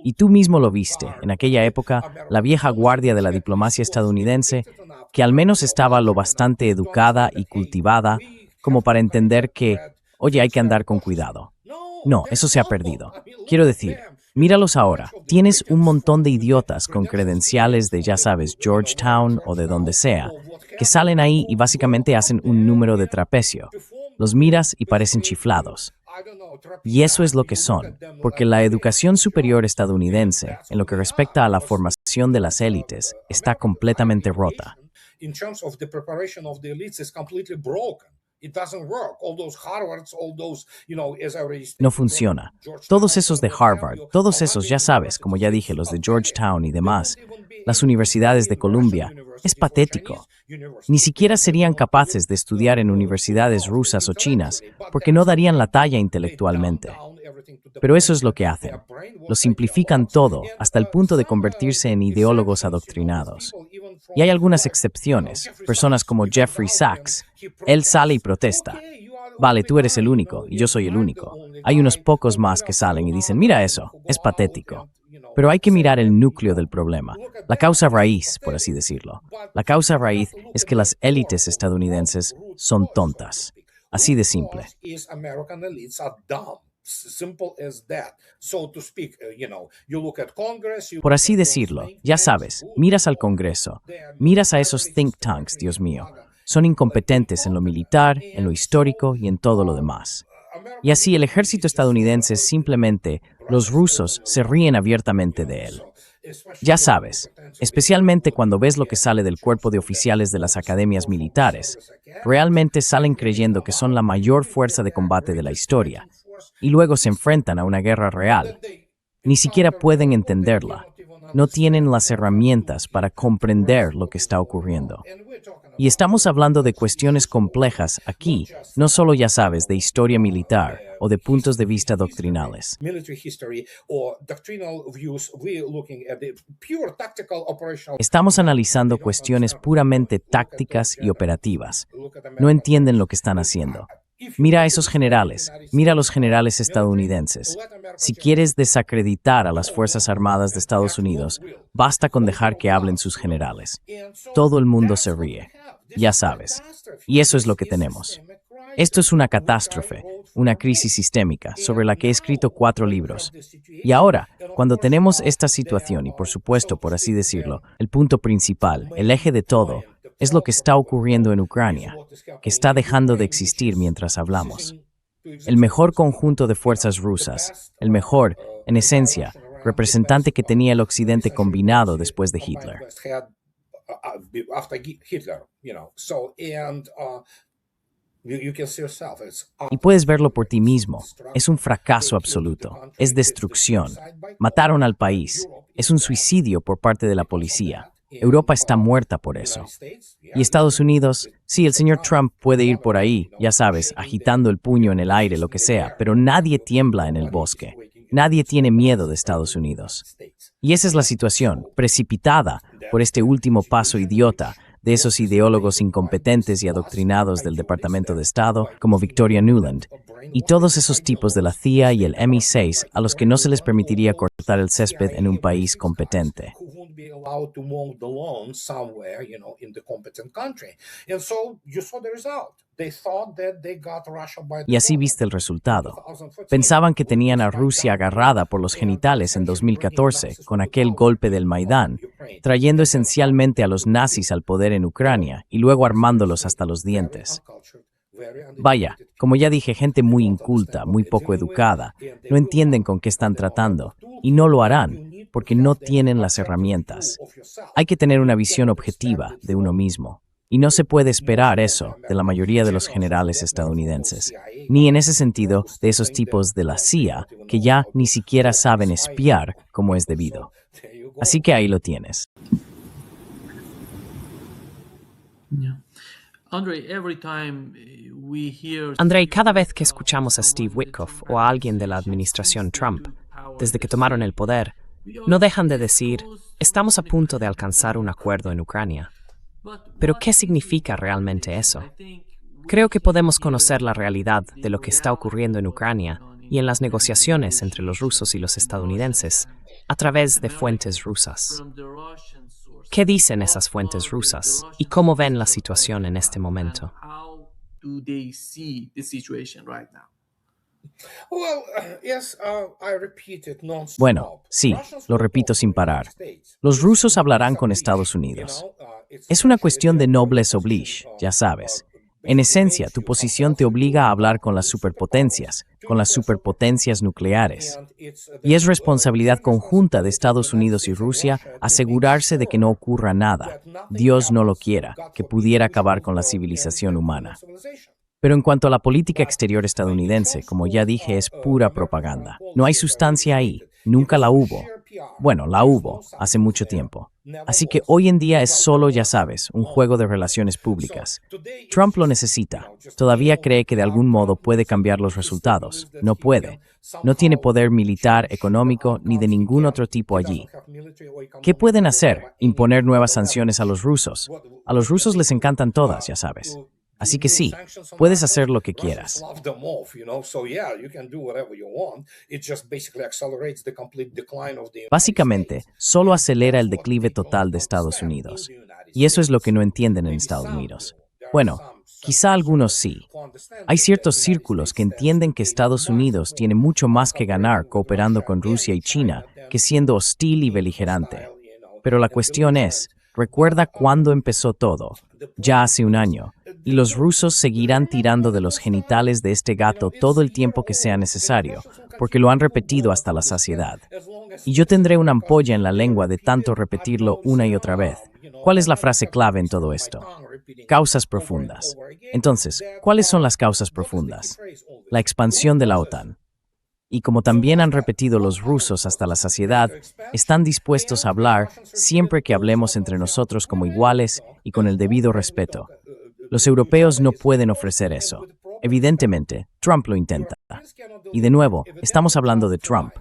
Y tú mismo lo viste, en aquella época, la vieja guardia de la diplomacia estadounidense, que al menos estaba lo bastante educada y cultivada como para entender que, oye, hay que andar con cuidado. No, eso se ha perdido. Quiero decir, míralos ahora. Tienes un montón de idiotas con credenciales de, ya sabes, Georgetown o de donde sea, que salen ahí y básicamente hacen un número de trapecio. Los miras y parecen chiflados. Y eso es lo que son, porque la educación superior estadounidense, en lo que respecta a la formación de las élites, está completamente rota. No funciona. Todos esos de Harvard, todos esos, ya sabes, como ya dije, los de Georgetown y demás, las universidades de Columbia, es patético. Ni siquiera serían capaces de estudiar en universidades rusas o chinas, porque no darían la talla intelectualmente. Pero eso es lo que hacen. Lo simplifican todo hasta el punto de convertirse en ideólogos adoctrinados. Y hay algunas excepciones, personas como Jeffrey Sachs. Él sale y protesta. Vale, tú eres el único y yo soy el único. Hay unos pocos más que salen y dicen, mira eso, es patético. Pero hay que mirar el núcleo del problema, la causa raíz, por así decirlo. La causa raíz es que las élites estadounidenses son tontas. Así de simple. Por así decirlo, ya sabes, miras al Congreso, miras a esos think tanks, Dios mío. Son incompetentes en lo militar, en lo histórico y en todo lo demás. Y así el ejército estadounidense simplemente, los rusos se ríen abiertamente de él. Ya sabes, especialmente cuando ves lo que sale del cuerpo de oficiales de las academias militares, realmente salen creyendo que son la mayor fuerza de combate de la historia, y luego se enfrentan a una guerra real. Ni siquiera pueden entenderla. No tienen las herramientas para comprender lo que está ocurriendo. Y estamos hablando de cuestiones complejas aquí, no solo, ya sabes, de historia militar o de puntos de vista doctrinales. Estamos analizando cuestiones puramente tácticas y operativas. No entienden lo que están haciendo. Mira a esos generales, mira a los generales estadounidenses. Si quieres desacreditar a las Fuerzas Armadas de Estados Unidos, basta con dejar que hablen sus generales. Todo el mundo se ríe, ya sabes. Y eso es lo que tenemos. Esto es una catástrofe, una crisis sistémica, sobre la que he escrito 4 libros. Y ahora, cuando tenemos esta situación y, por supuesto, por así decirlo, el punto principal, el eje de todo, es lo que está ocurriendo en Ucrania, que está dejando de existir mientras hablamos. El mejor conjunto de fuerzas rusas, el mejor, en esencia, representante que tenía el Occidente combinado después de Hitler. Y puedes verlo por ti mismo. Es un fracaso absoluto. Es destrucción. Mataron al país. Es un suicidio por parte de la policía. Europa está muerta por eso. Y Estados Unidos, sí, el señor Trump puede ir por ahí, ya sabes, agitando el puño en el aire, lo que sea, pero nadie tiembla en el bosque. Nadie tiene miedo de Estados Unidos. Y esa es la situación, precipitada por este último paso idiota de esos ideólogos incompetentes y adoctrinados del Departamento de Estado, como Victoria Nuland, y todos esos tipos de la CIA y el MI6 a los que no se les permitiría cortar el césped en un país competente. Y así viste el resultado. Pensaban que tenían a Rusia agarrada por los genitales en 2014 con aquel golpe del Maidán, trayendo esencialmente a los nazis al poder en Ucrania y luego armándolos hasta los dientes. Vaya, como ya dije, gente muy inculta, muy poco educada, no entienden con qué están tratando y no lo harán porque no tienen las herramientas. Hay que tener una visión objetiva de uno mismo. Y no se puede esperar eso de la mayoría de los generales estadounidenses, ni en ese sentido de esos tipos de la CIA que ya ni siquiera saben espiar como es debido. Así que ahí lo tienes. Andrei, cada vez que escuchamos a Steve Witkoff o a alguien de la administración Trump, desde que tomaron el poder, no dejan de decir, estamos a punto de alcanzar un acuerdo en Ucrania. Pero, ¿qué significa realmente eso? Creo que podemos conocer la realidad de lo que está ocurriendo en Ucrania y en las negociaciones entre los rusos y los estadounidenses a través de fuentes rusas. ¿Qué dicen esas fuentes rusas y cómo ven la situación en este momento? Bueno, sí, lo repito sin parar. Los rusos hablarán con Estados Unidos. Es una cuestión de noblesse oblige, ya sabes. En esencia, tu posición te obliga a hablar con las superpotencias nucleares. Y es responsabilidad conjunta de Estados Unidos y Rusia asegurarse de que no ocurra nada, Dios no lo quiera, que pudiera acabar con la civilización humana. Pero en cuanto a la política exterior estadounidense, como ya dije, es pura propaganda. No hay sustancia ahí, nunca la hubo. Bueno, la hubo, hace mucho tiempo. Así que hoy en día es solo, ya sabes, un juego de relaciones públicas. Trump lo necesita. Todavía cree que de algún modo puede cambiar los resultados. No puede. No tiene poder militar, económico, ni de ningún otro tipo allí. ¿Qué pueden hacer? Imponer nuevas sanciones a los rusos. A los rusos les encantan todas, ya sabes. Así que sí, puedes hacer lo que quieras. Básicamente, solo acelera el declive total de Estados Unidos. Y eso es lo que no entienden en Estados Unidos. Bueno, quizá algunos sí. Hay ciertos círculos que entienden que Estados Unidos tiene mucho más que ganar cooperando con Rusia y China que siendo hostil y beligerante. Pero la cuestión es, recuerda cuándo empezó todo, ya hace un año. Y los rusos seguirán tirando de los genitales de este gato todo el tiempo que sea necesario, porque lo han repetido hasta la saciedad. Y yo tendré una ampolla en la lengua de tanto repetirlo una y otra vez. ¿Cuál es la frase clave en todo esto? Causas profundas. Entonces, ¿cuáles son las causas profundas? La expansión de la OTAN. Y como también han repetido los rusos hasta la saciedad, están dispuestos a hablar siempre que hablemos entre nosotros como iguales y con el debido respeto. Los europeos no pueden ofrecer eso. Evidentemente, Trump lo intenta. Y de nuevo, estamos hablando de Trump.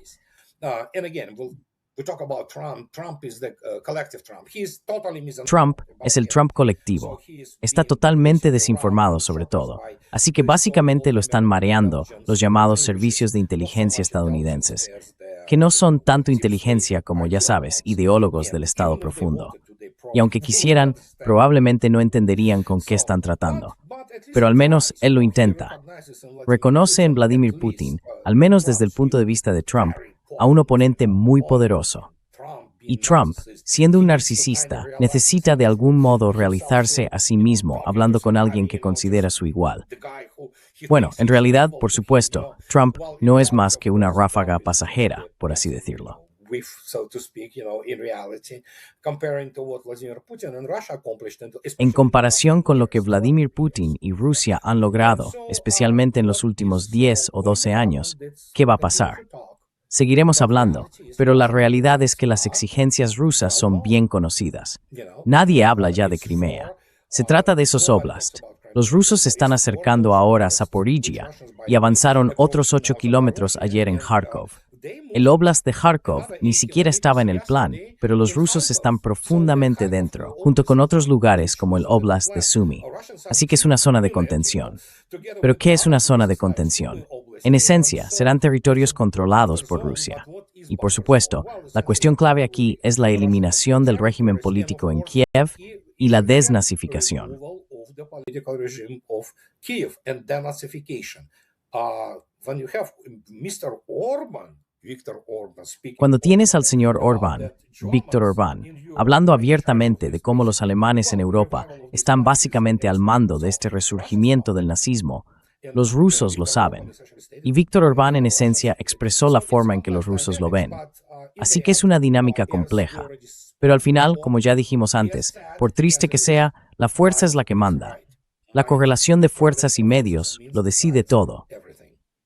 Trump es el Trump colectivo. Está totalmente desinformado sobre todo. Así que básicamente lo están mareando los llamados servicios de inteligencia estadounidenses, que no son tanto inteligencia como, ya sabes, ideólogos del Estado profundo. Y aunque quisieran, probablemente no entenderían con qué están tratando. Pero al menos él lo intenta. Reconoce en Vladimir Putin, al menos desde el punto de vista de Trump, a un oponente muy poderoso. Y Trump, siendo un narcisista, necesita de algún modo realizarse a sí mismo hablando con alguien que considera su igual. Bueno, en realidad, por supuesto, Trump no es más que una ráfaga pasajera, por así decirlo. En comparación con lo que Vladimir Putin y Rusia han logrado, especialmente en los últimos 10 o 12 años, ¿qué va a pasar? Seguiremos hablando, pero la realidad es que las exigencias rusas son bien conocidas. Nadie habla ya de Crimea. Se trata de esos oblasts. Los rusos se están acercando ahora a Zaporizhia y avanzaron otros 8 kilómetros ayer en Kharkov. El oblast de Kharkov ni siquiera estaba en el plan, pero los rusos están profundamente dentro, junto con otros lugares como el oblast de Sumy. Así que es una zona de contención. ¿Pero qué es una zona de contención? En esencia, serán territorios controlados por Rusia. Y por supuesto, la cuestión clave aquí es la eliminación del régimen político en Kiev y la desnazificación. Cuando tienes al señor Orbán, Víctor Orbán, hablando abiertamente de cómo los alemanes en Europa están básicamente al mando de este resurgimiento del nazismo, los rusos lo saben. Y Víctor Orbán en esencia expresó la forma en que los rusos lo ven. Así que es una dinámica compleja. Pero al final, como ya dijimos antes, por triste que sea, la fuerza es la que manda. La correlación de fuerzas y medios lo decide todo.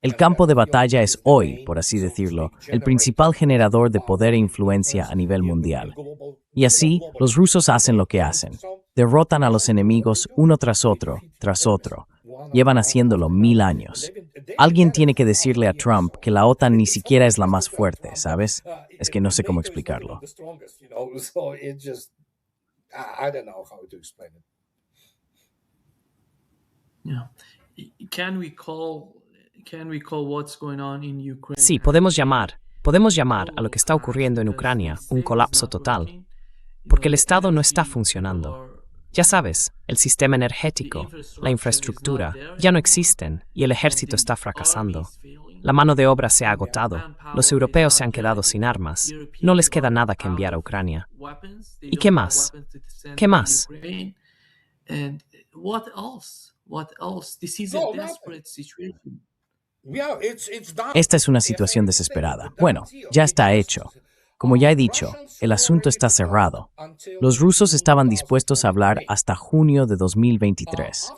El campo de batalla es hoy, por así decirlo, el principal generador de poder e influencia a nivel mundial. Y así, los rusos hacen lo que hacen. Derrotan a los enemigos uno tras otro, tras otro. Llevan haciéndolo 1000 años. Alguien tiene que decirle a Trump que la OTAN ni siquiera es la más fuerte, ¿sabes? Es que no sé cómo explicarlo. Sí, podemos llamar a lo que está ocurriendo en Ucrania un colapso total, porque el Estado no está funcionando. Ya sabes, el sistema energético, la infraestructura, ya no existen y el ejército está fracasando. La mano de obra se ha agotado, los europeos se han quedado sin armas, no les queda nada que enviar a Ucrania. ¿Y qué más? ¿Qué más? Esta es una situación desesperada. Bueno, ya está hecho. Como ya he dicho, el asunto está cerrado. Los rusos estaban dispuestos a hablar hasta junio de 2023.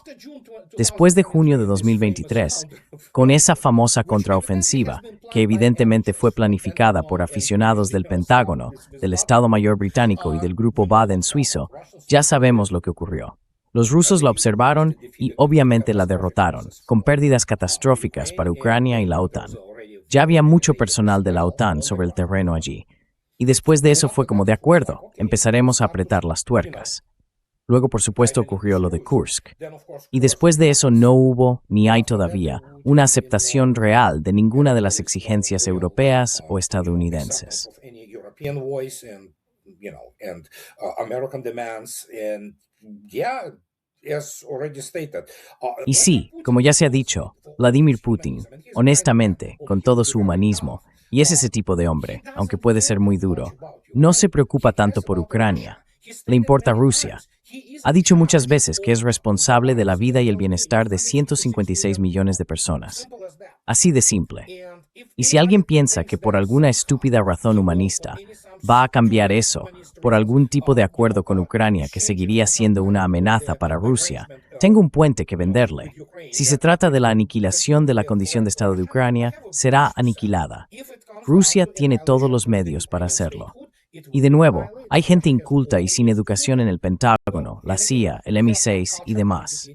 Después de junio de 2023, con esa famosa contraofensiva, que evidentemente fue planificada por aficionados del Pentágono, del Estado Mayor británico y del Grupo Baden suizo, ya sabemos lo que ocurrió. Los rusos la observaron y obviamente la derrotaron, con pérdidas catastróficas para Ucrania y la OTAN. Ya había mucho personal de la OTAN sobre el terreno allí. Y después de eso fue como de acuerdo, empezaremos a apretar las tuercas. Luego, por supuesto, ocurrió lo de Kursk. Y después de eso no hubo, ni hay todavía, una aceptación real de ninguna de las exigencias europeas o estadounidenses. Y sí, como ya se ha dicho, Vladimir Putin, honestamente, con todo su humanismo, y es ese tipo de hombre, aunque puede ser muy duro, no se preocupa tanto por Ucrania. Le importa Rusia. Ha dicho muchas veces que es responsable de la vida y el bienestar de 156 millones de personas. Así de simple. Y si alguien piensa que por alguna estúpida razón humanista va a cambiar eso por algún tipo de acuerdo con Ucrania que seguiría siendo una amenaza para Rusia, Tengo un puente que venderle. Si se trata de la aniquilación de la condición de Estado de Ucrania, será aniquilada. Rusia tiene todos los medios para hacerlo. Y de nuevo, hay gente inculta y sin educación en el Pentágono, la CIA, el MI6 y demás.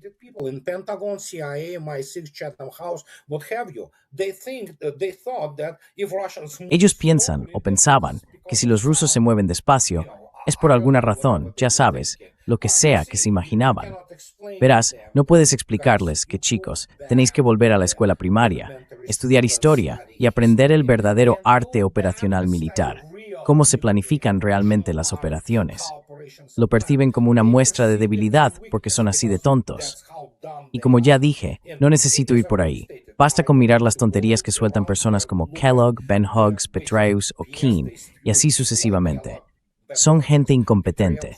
Ellos piensan o pensaban que si los rusos se mueven despacio, es por alguna razón, ya sabes, lo que sea que se imaginaban. Verás, no puedes explicarles que, chicos, tenéis que volver a la escuela primaria, estudiar historia y aprender el verdadero arte operacional militar, cómo se planifican realmente las operaciones. Lo perciben como una muestra de debilidad porque son así de tontos. Y como ya dije, no necesito ir por ahí. Basta con mirar las tonterías que sueltan personas como Kellogg, Ben Hughes, Petraeus o Keane, y así sucesivamente. Son gente incompetente.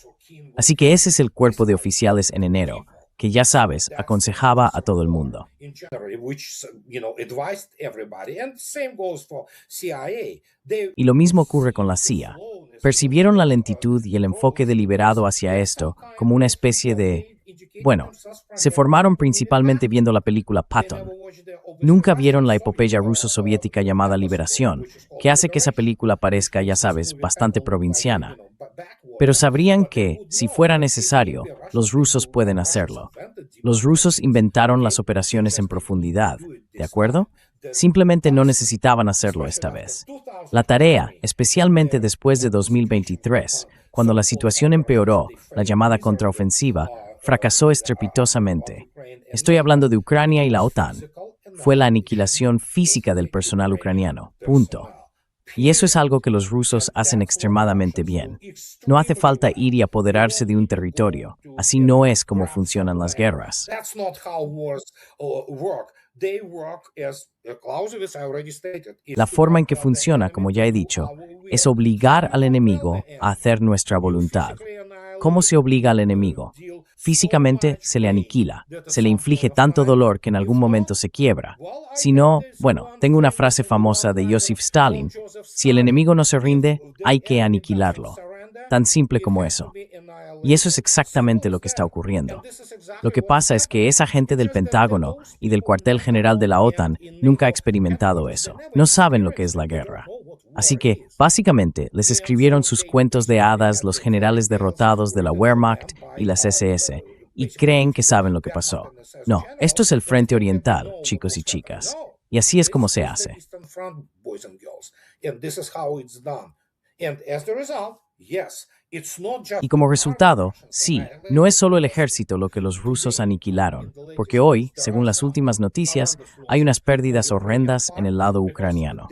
Así que ese es el cuerpo de oficiales en enero, que ya sabes, aconsejaba a todo el mundo. Y lo mismo ocurre con la CIA. Percibieron la lentitud y el enfoque deliberado hacia esto como una especie de... Bueno, se formaron principalmente viendo la película Patton. Nunca vieron la epopeya ruso-soviética llamada Liberación, que hace que esa película parezca, ya sabes, bastante provinciana. Pero sabrían que, si fuera necesario, los rusos pueden hacerlo. Los rusos inventaron las operaciones en profundidad, ¿de acuerdo? Simplemente no necesitaban hacerlo esta vez. La tarea, especialmente después de 2023, cuando la situación empeoró, la llamada contraofensiva, fracasó estrepitosamente. Estoy hablando de Ucrania y la OTAN. Fue la aniquilación física del personal ucraniano. Punto. Y eso es algo que los rusos hacen extremadamente bien. No hace falta ir y apoderarse de un territorio. Así no es como funcionan las guerras. La forma en que funciona, como ya he dicho, es obligar al enemigo a hacer nuestra voluntad. ¿Cómo se obliga al enemigo? Físicamente se le aniquila, se le inflige tanto dolor que en algún momento se quiebra. Si no, bueno, tengo una frase famosa de Joseph Stalin: si el enemigo no se rinde, hay que aniquilarlo. Tan simple como eso. Y eso es exactamente lo que está ocurriendo. Lo que pasa es que esa gente del Pentágono y del cuartel general de la OTAN nunca ha experimentado eso. No saben lo que es la guerra. Así que, básicamente, les escribieron sus cuentos de hadas los generales derrotados de la Wehrmacht y las SS, y creen que saben lo que pasó. No, esto es el Frente Oriental, chicos y chicas. Y así es como se hace. Y como resultado, sí, no es solo el ejército lo que los rusos aniquilaron, porque hoy, según las últimas noticias, hay unas pérdidas horrendas en el lado ucraniano.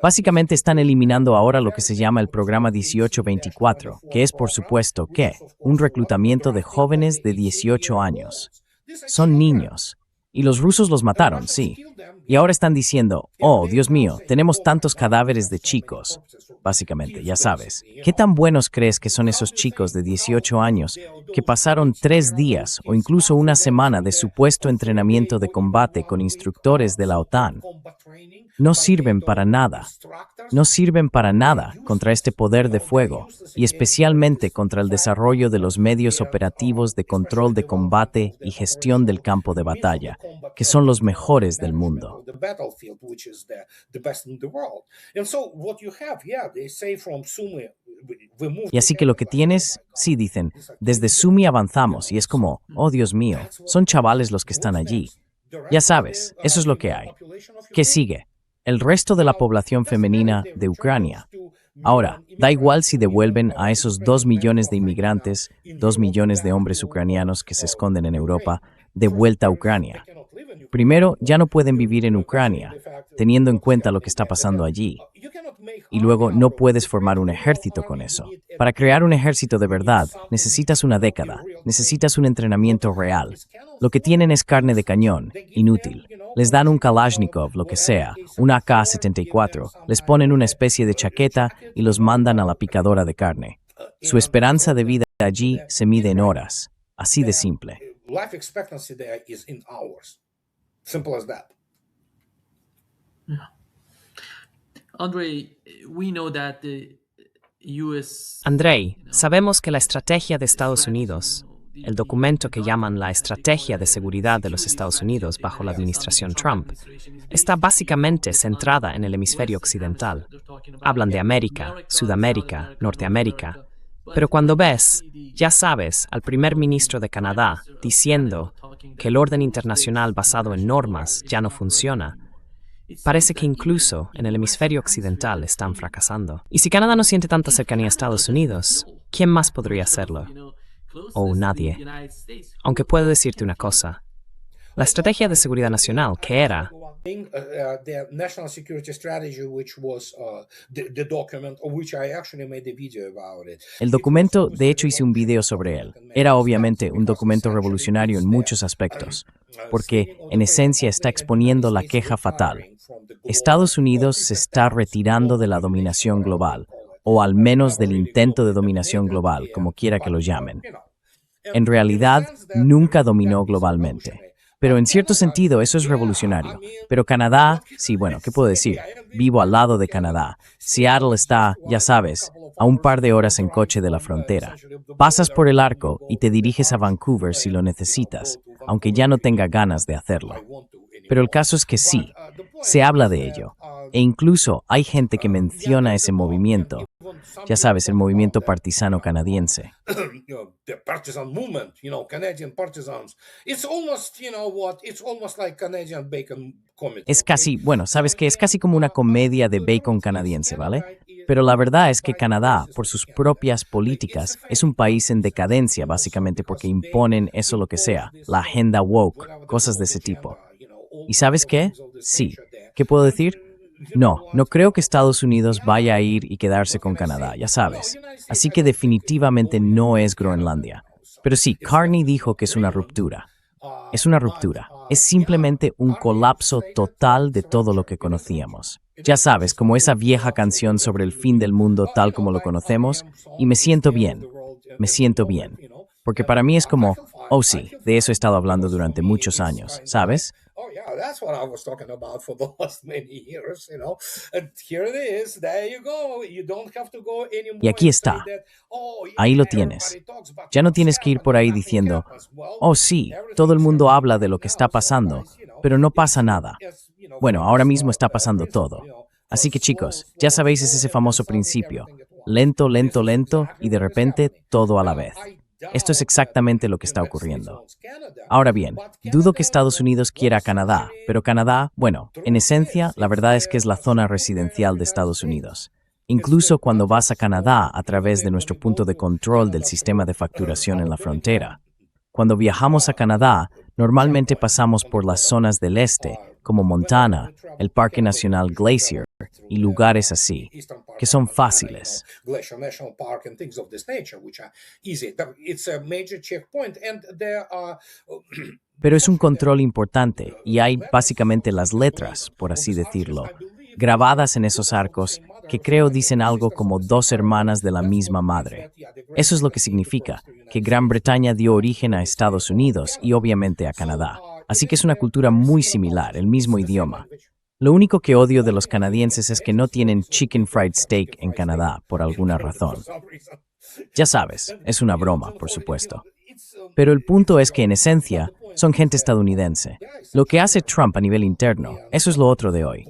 Básicamente están eliminando ahora lo que se llama el programa 1824, que es, por supuesto, ¿qué? Un reclutamiento de jóvenes de 18 años. Son niños. Y los rusos los mataron, sí. Y ahora están diciendo, oh, Dios mío, tenemos tantos cadáveres de chicos. Básicamente, ya sabes. ¿Qué tan buenos crees que son esos chicos de 18 años que pasaron 3 días o incluso una semana de supuesto entrenamiento de combate con instructores de la OTAN? No sirven para nada. No sirven para nada contra este poder de fuego y especialmente contra el desarrollo de los medios operativos de control de combate y gestión del campo de batalla, que son los mejores del mundo. Y así que lo que tienes, sí dicen, desde Sumy avanzamos y es como, oh Dios mío, son chavales los que están allí. Ya sabes, eso es lo que hay. ¿Qué sigue? El resto de la población femenina de Ucrania. Ahora, da igual si devuelven a esos 2 millones de inmigrantes, 2 millones de hombres ucranianos que se esconden en Europa, de vuelta a Ucrania. Primero, ya no pueden vivir en Ucrania, teniendo en cuenta lo que está pasando allí. Y luego, no puedes formar un ejército con eso. Para crear un ejército de verdad, necesitas una década, necesitas un entrenamiento real. Lo que tienen es carne de cañón, inútil. Les dan un Kalashnikov, lo que sea, un AK-74, les ponen una especie de chaqueta y los mandan a la picadora de carne. Su esperanza de vida allí se mide en horas. Así de simple. Andrei, sabemos que la estrategia de Estados Unidos, el documento que llaman la Estrategia de Seguridad de los Estados Unidos bajo la administración Trump, está básicamente centrada en el hemisferio occidental. Hablan de América, Sudamérica, Norteamérica, pero cuando ves, ya sabes, al primer ministro de Canadá diciendo que el orden internacional basado en normas ya no funciona, parece que incluso en el hemisferio occidental están fracasando. Y si Canadá no siente tanta cercanía a Estados Unidos, ¿quién más podría hacerlo? O nadie. Aunque puedo decirte una cosa. La Estrategia de Seguridad Nacional, que era The National Security Strategy, which was the document of which I actually made a video about it. El documento, de hecho, hice un video sobre él. Era obviamente un documento revolucionario en muchos aspectos, porque en esencia está exponiendo la queja fatal. Estados Unidos se está retirando de la dominación global, o al menos del intento de dominación global, como quiera que lo llamen. En realidad, nunca dominó globalmente. Pero en cierto sentido eso es revolucionario. Pero Canadá, sí, bueno, ¿qué puedo decir? Vivo al lado de Canadá. Seattle está, ya sabes, a un par de horas en coche de la frontera. Pasas por el arco y te diriges a Vancouver si lo necesitas, aunque ya no tenga ganas de hacerlo. Pero el caso es que sí, se habla de ello. E incluso hay gente que menciona ese movimiento. Ya sabes, el movimiento partisano canadiense. The partisan movement, Canadian partisans. It's almost, it's almost like Canadian bacon comedy. Es casi, bueno, sabes que es casi como una comedia de bacon canadiense, ¿vale? Pero la verdad es que Canadá, por sus propias políticas, es un país en decadencia, básicamente porque imponen eso lo que sea, la agenda woke, cosas de ese tipo. ¿Y sabes qué? Sí. ¿Qué puedo decir? No creo que Estados Unidos vaya a ir y quedarse con Canadá, ya sabes. Así que definitivamente no es Groenlandia. Pero sí, Carney dijo que es una ruptura. Es una ruptura. Es simplemente un colapso total de todo lo que conocíamos. Ya sabes, como esa vieja canción sobre el fin del mundo tal como lo conocemos, y me siento bien. Me siento bien. Porque para mí es como, oh sí, de eso he estado hablando durante muchos años, ¿sabes? Oh yeah, that's what I was talking about for the last many years, And here it is, there you go. You don't have to go anymore. Y aquí está. Ahí lo tienes. Ya no tienes que ir por ahí diciendo, oh sí, todo el mundo habla de lo que está pasando, pero no pasa nada. Bueno, ahora mismo está pasando todo. Así que chicos, ya sabéis es ese famoso principio. Lento, lento, lento y de repente todo a la vez. Esto es exactamente lo que está ocurriendo. Ahora bien, dudo que Estados Unidos quiera a Canadá, pero Canadá, bueno, en esencia, la verdad es que es la zona residencial de Estados Unidos. Incluso cuando vas a Canadá a través de nuestro punto de control del sistema de facturación en la frontera. Cuando viajamos a Canadá, normalmente pasamos por las zonas del este, como Montana, el Parque Nacional Glacier y lugares así, que son fáciles. Glacier National Park and things of this nature, which are easy. It's a major checkpoint, and there are. Pero es un control importante y hay básicamente las letras, por así decirlo, grabadas en esos arcos que creo dicen algo como dos hermanas de la misma madre. Eso es lo que significa, que Gran Bretaña dio origen a Estados Unidos y obviamente a Canadá. Así que es una cultura muy similar, el mismo idioma. Lo único que odio de los canadienses es que no tienen chicken fried steak en Canadá, por alguna razón. Ya sabes, es una broma, por supuesto. Pero el punto es que en esencia son gente estadounidense. Lo que hace Trump a nivel interno, eso es lo otro de hoy.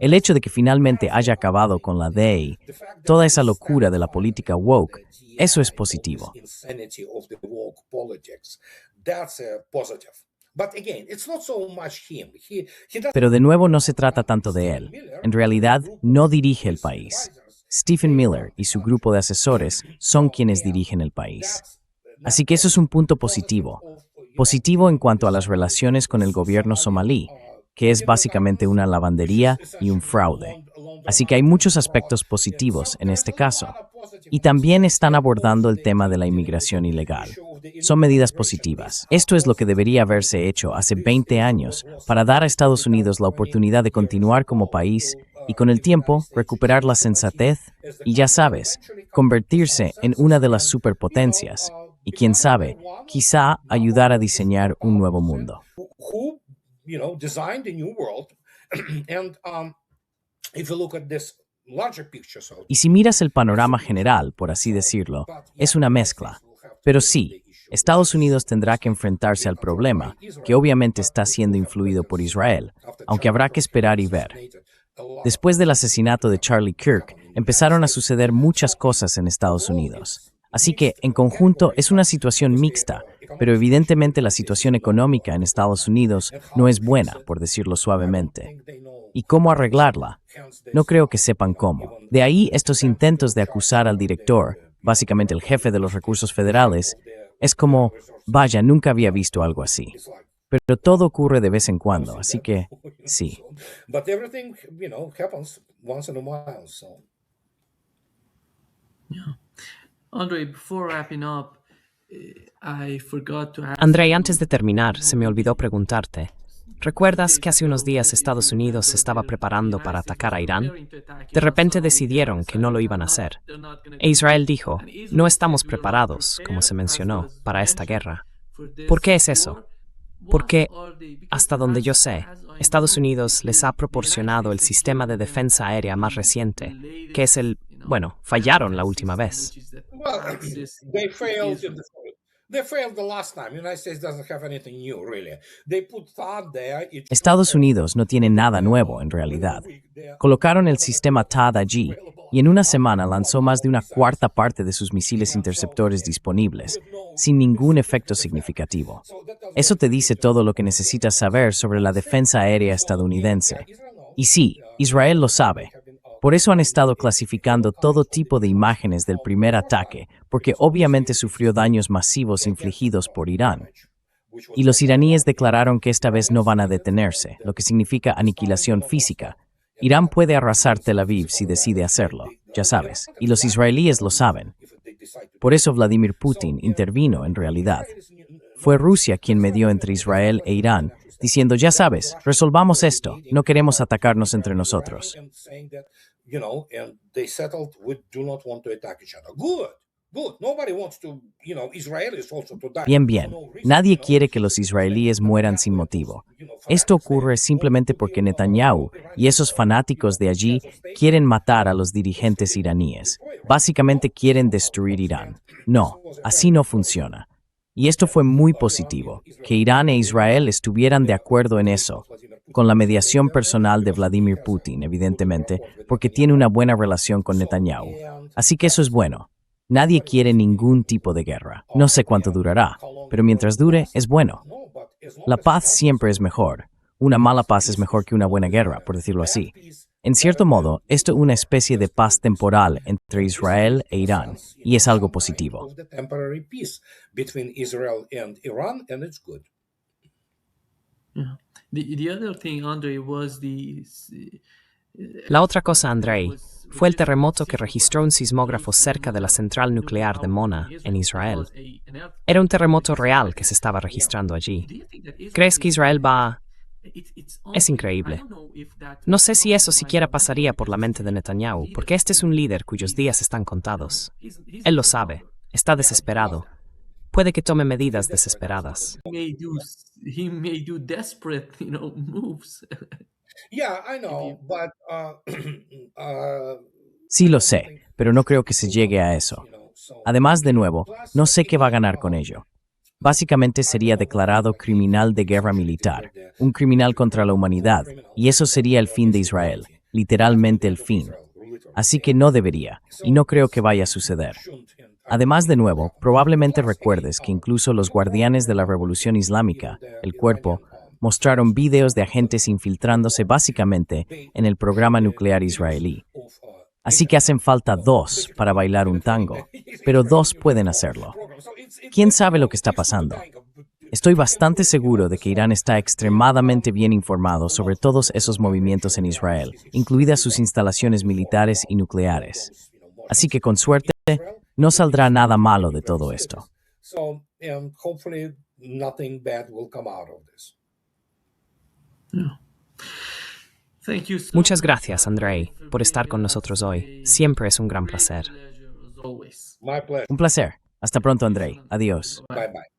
El hecho de que finalmente haya acabado con la DEI, toda esa locura de la política woke, eso es positivo. Pero de nuevo no se trata tanto de él. En realidad, no dirige el país. Stephen Miller y su grupo de asesores son quienes dirigen el país. Así que eso es un punto positivo. Positivo en cuanto a las relaciones con el gobierno somalí, que es básicamente una lavandería y un fraude. Así que hay muchos aspectos positivos en este caso. Y también están abordando el tema de la inmigración ilegal. Son medidas positivas. Esto es lo que debería haberse hecho hace 20 años para dar a Estados Unidos la oportunidad de continuar como país y con el tiempo recuperar la sensatez y, ya sabes, convertirse en una de las superpotencias y, quién sabe, quizá ayudar a diseñar un nuevo mundo. Y si miras el panorama general, por así decirlo, es una mezcla. Pero sí, Estados Unidos tendrá que enfrentarse al problema, que obviamente está siendo influido por Israel, aunque habrá que esperar y ver. Después del asesinato de Charlie Kirk, empezaron a suceder muchas cosas en Estados Unidos. Así que, en conjunto, es una situación mixta, pero evidentemente la situación económica en Estados Unidos no es buena, por decirlo suavemente. ¿Y cómo arreglarla? No creo que sepan cómo. De ahí estos intentos de acusar al director, básicamente el jefe de los recursos federales, es como, vaya, nunca había visto algo así. Pero todo ocurre de vez en cuando, así que, sí. Andre, before wrapping up, I forgot to ask Andrei, you, antes de terminar, se me olvidó preguntarte. ¿Recuerdas que hace unos días Estados Unidos se estaba preparando para atacar a Irán? De repente decidieron que no lo iban a hacer. E Israel dijo, no estamos preparados, como se mencionó, para esta guerra. ¿Por qué es eso? Porque, hasta donde yo sé, Estados Unidos les ha proporcionado el sistema de defensa aérea más reciente, que es fallaron la última vez. Well, they failed the last time. United States doesn't have anything new, really. They put THAAD there. Estados Unidos no tiene nada nuevo, en realidad. Colocaron el sistema THAAD allí, y en una semana lanzó más de una cuarta parte de sus misiles interceptores disponibles, sin ningún efecto significativo. Eso te dice todo lo que necesitas saber sobre la defensa aérea estadounidense. Y sí, Israel lo sabe. Por eso han estado clasificando todo tipo de imágenes del primer ataque, porque obviamente sufrió daños masivos infligidos por Irán. Y los iraníes declararon que esta vez no van a detenerse, lo que significa aniquilación física. Irán puede arrasar Tel Aviv si decide hacerlo, ya sabes, y los israelíes lo saben. Por eso Vladimir Putin intervino en realidad. Fue Rusia quien medió entre Israel e Irán, diciendo, ya sabes, resolvamos esto, no queremos atacarnos entre nosotros. Bien, nadie quiere que los israelíes mueran sin motivo. Esto ocurre simplemente porque Netanyahu y esos fanáticos de allí quieren matar a los dirigentes iraníes. Básicamente quieren destruir Irán. No, así no funciona. Y esto fue muy positivo, que Irán e Israel estuvieran de acuerdo en eso, con la mediación personal de Vladimir Putin, evidentemente, porque tiene una buena relación con Netanyahu. Así que eso es bueno. Nadie quiere ningún tipo de guerra. No sé cuánto durará, pero mientras dure, es bueno. La paz siempre es mejor. Una mala paz es mejor que una buena guerra, por decirlo así. En cierto modo, esto es una especie de paz temporal entre Israel e Irán, y es algo positivo. Yeah. The other thing, Andre, was La otra cosa, Andrei, fue el terremoto que registró un sismógrafo cerca de la central nuclear de Mona, en Israel. Era un terremoto real que se estaba registrando allí. ¿Crees que Israel va a...? Es increíble. No sé si eso siquiera pasaría por la mente de Netanyahu, porque este es un líder cuyos días están contados. Él lo sabe, está desesperado. Puede que tome medidas desesperadas. He may do desperate, moves. Yeah, I know, but Sí lo sé, pero no creo que se llegue a eso. Además, de nuevo, no sé qué va a ganar con ello. Básicamente sería declarado criminal de guerra militar, un criminal contra la humanidad, y eso sería el fin de Israel, literalmente el fin. Así que no debería, y no creo que vaya a suceder. Además, de nuevo, probablemente recuerdes que incluso los guardianes de la Revolución Islámica, el cuerpo, mostraron videos de agentes infiltrándose básicamente en el programa nuclear israelí. Así que hacen falta 2 para bailar un tango, pero 2 pueden hacerlo. ¿Quién sabe lo que está pasando? Estoy bastante seguro de que Irán está extremadamente bien informado sobre todos esos movimientos en Israel, incluidas sus instalaciones militares y nucleares. Así que con suerte, no saldrá nada malo de todo esto. Muchas gracias, Andrei, por estar con nosotros hoy. Siempre es un gran placer. Un placer. Hasta pronto, Andrei. Adiós. Bye bye.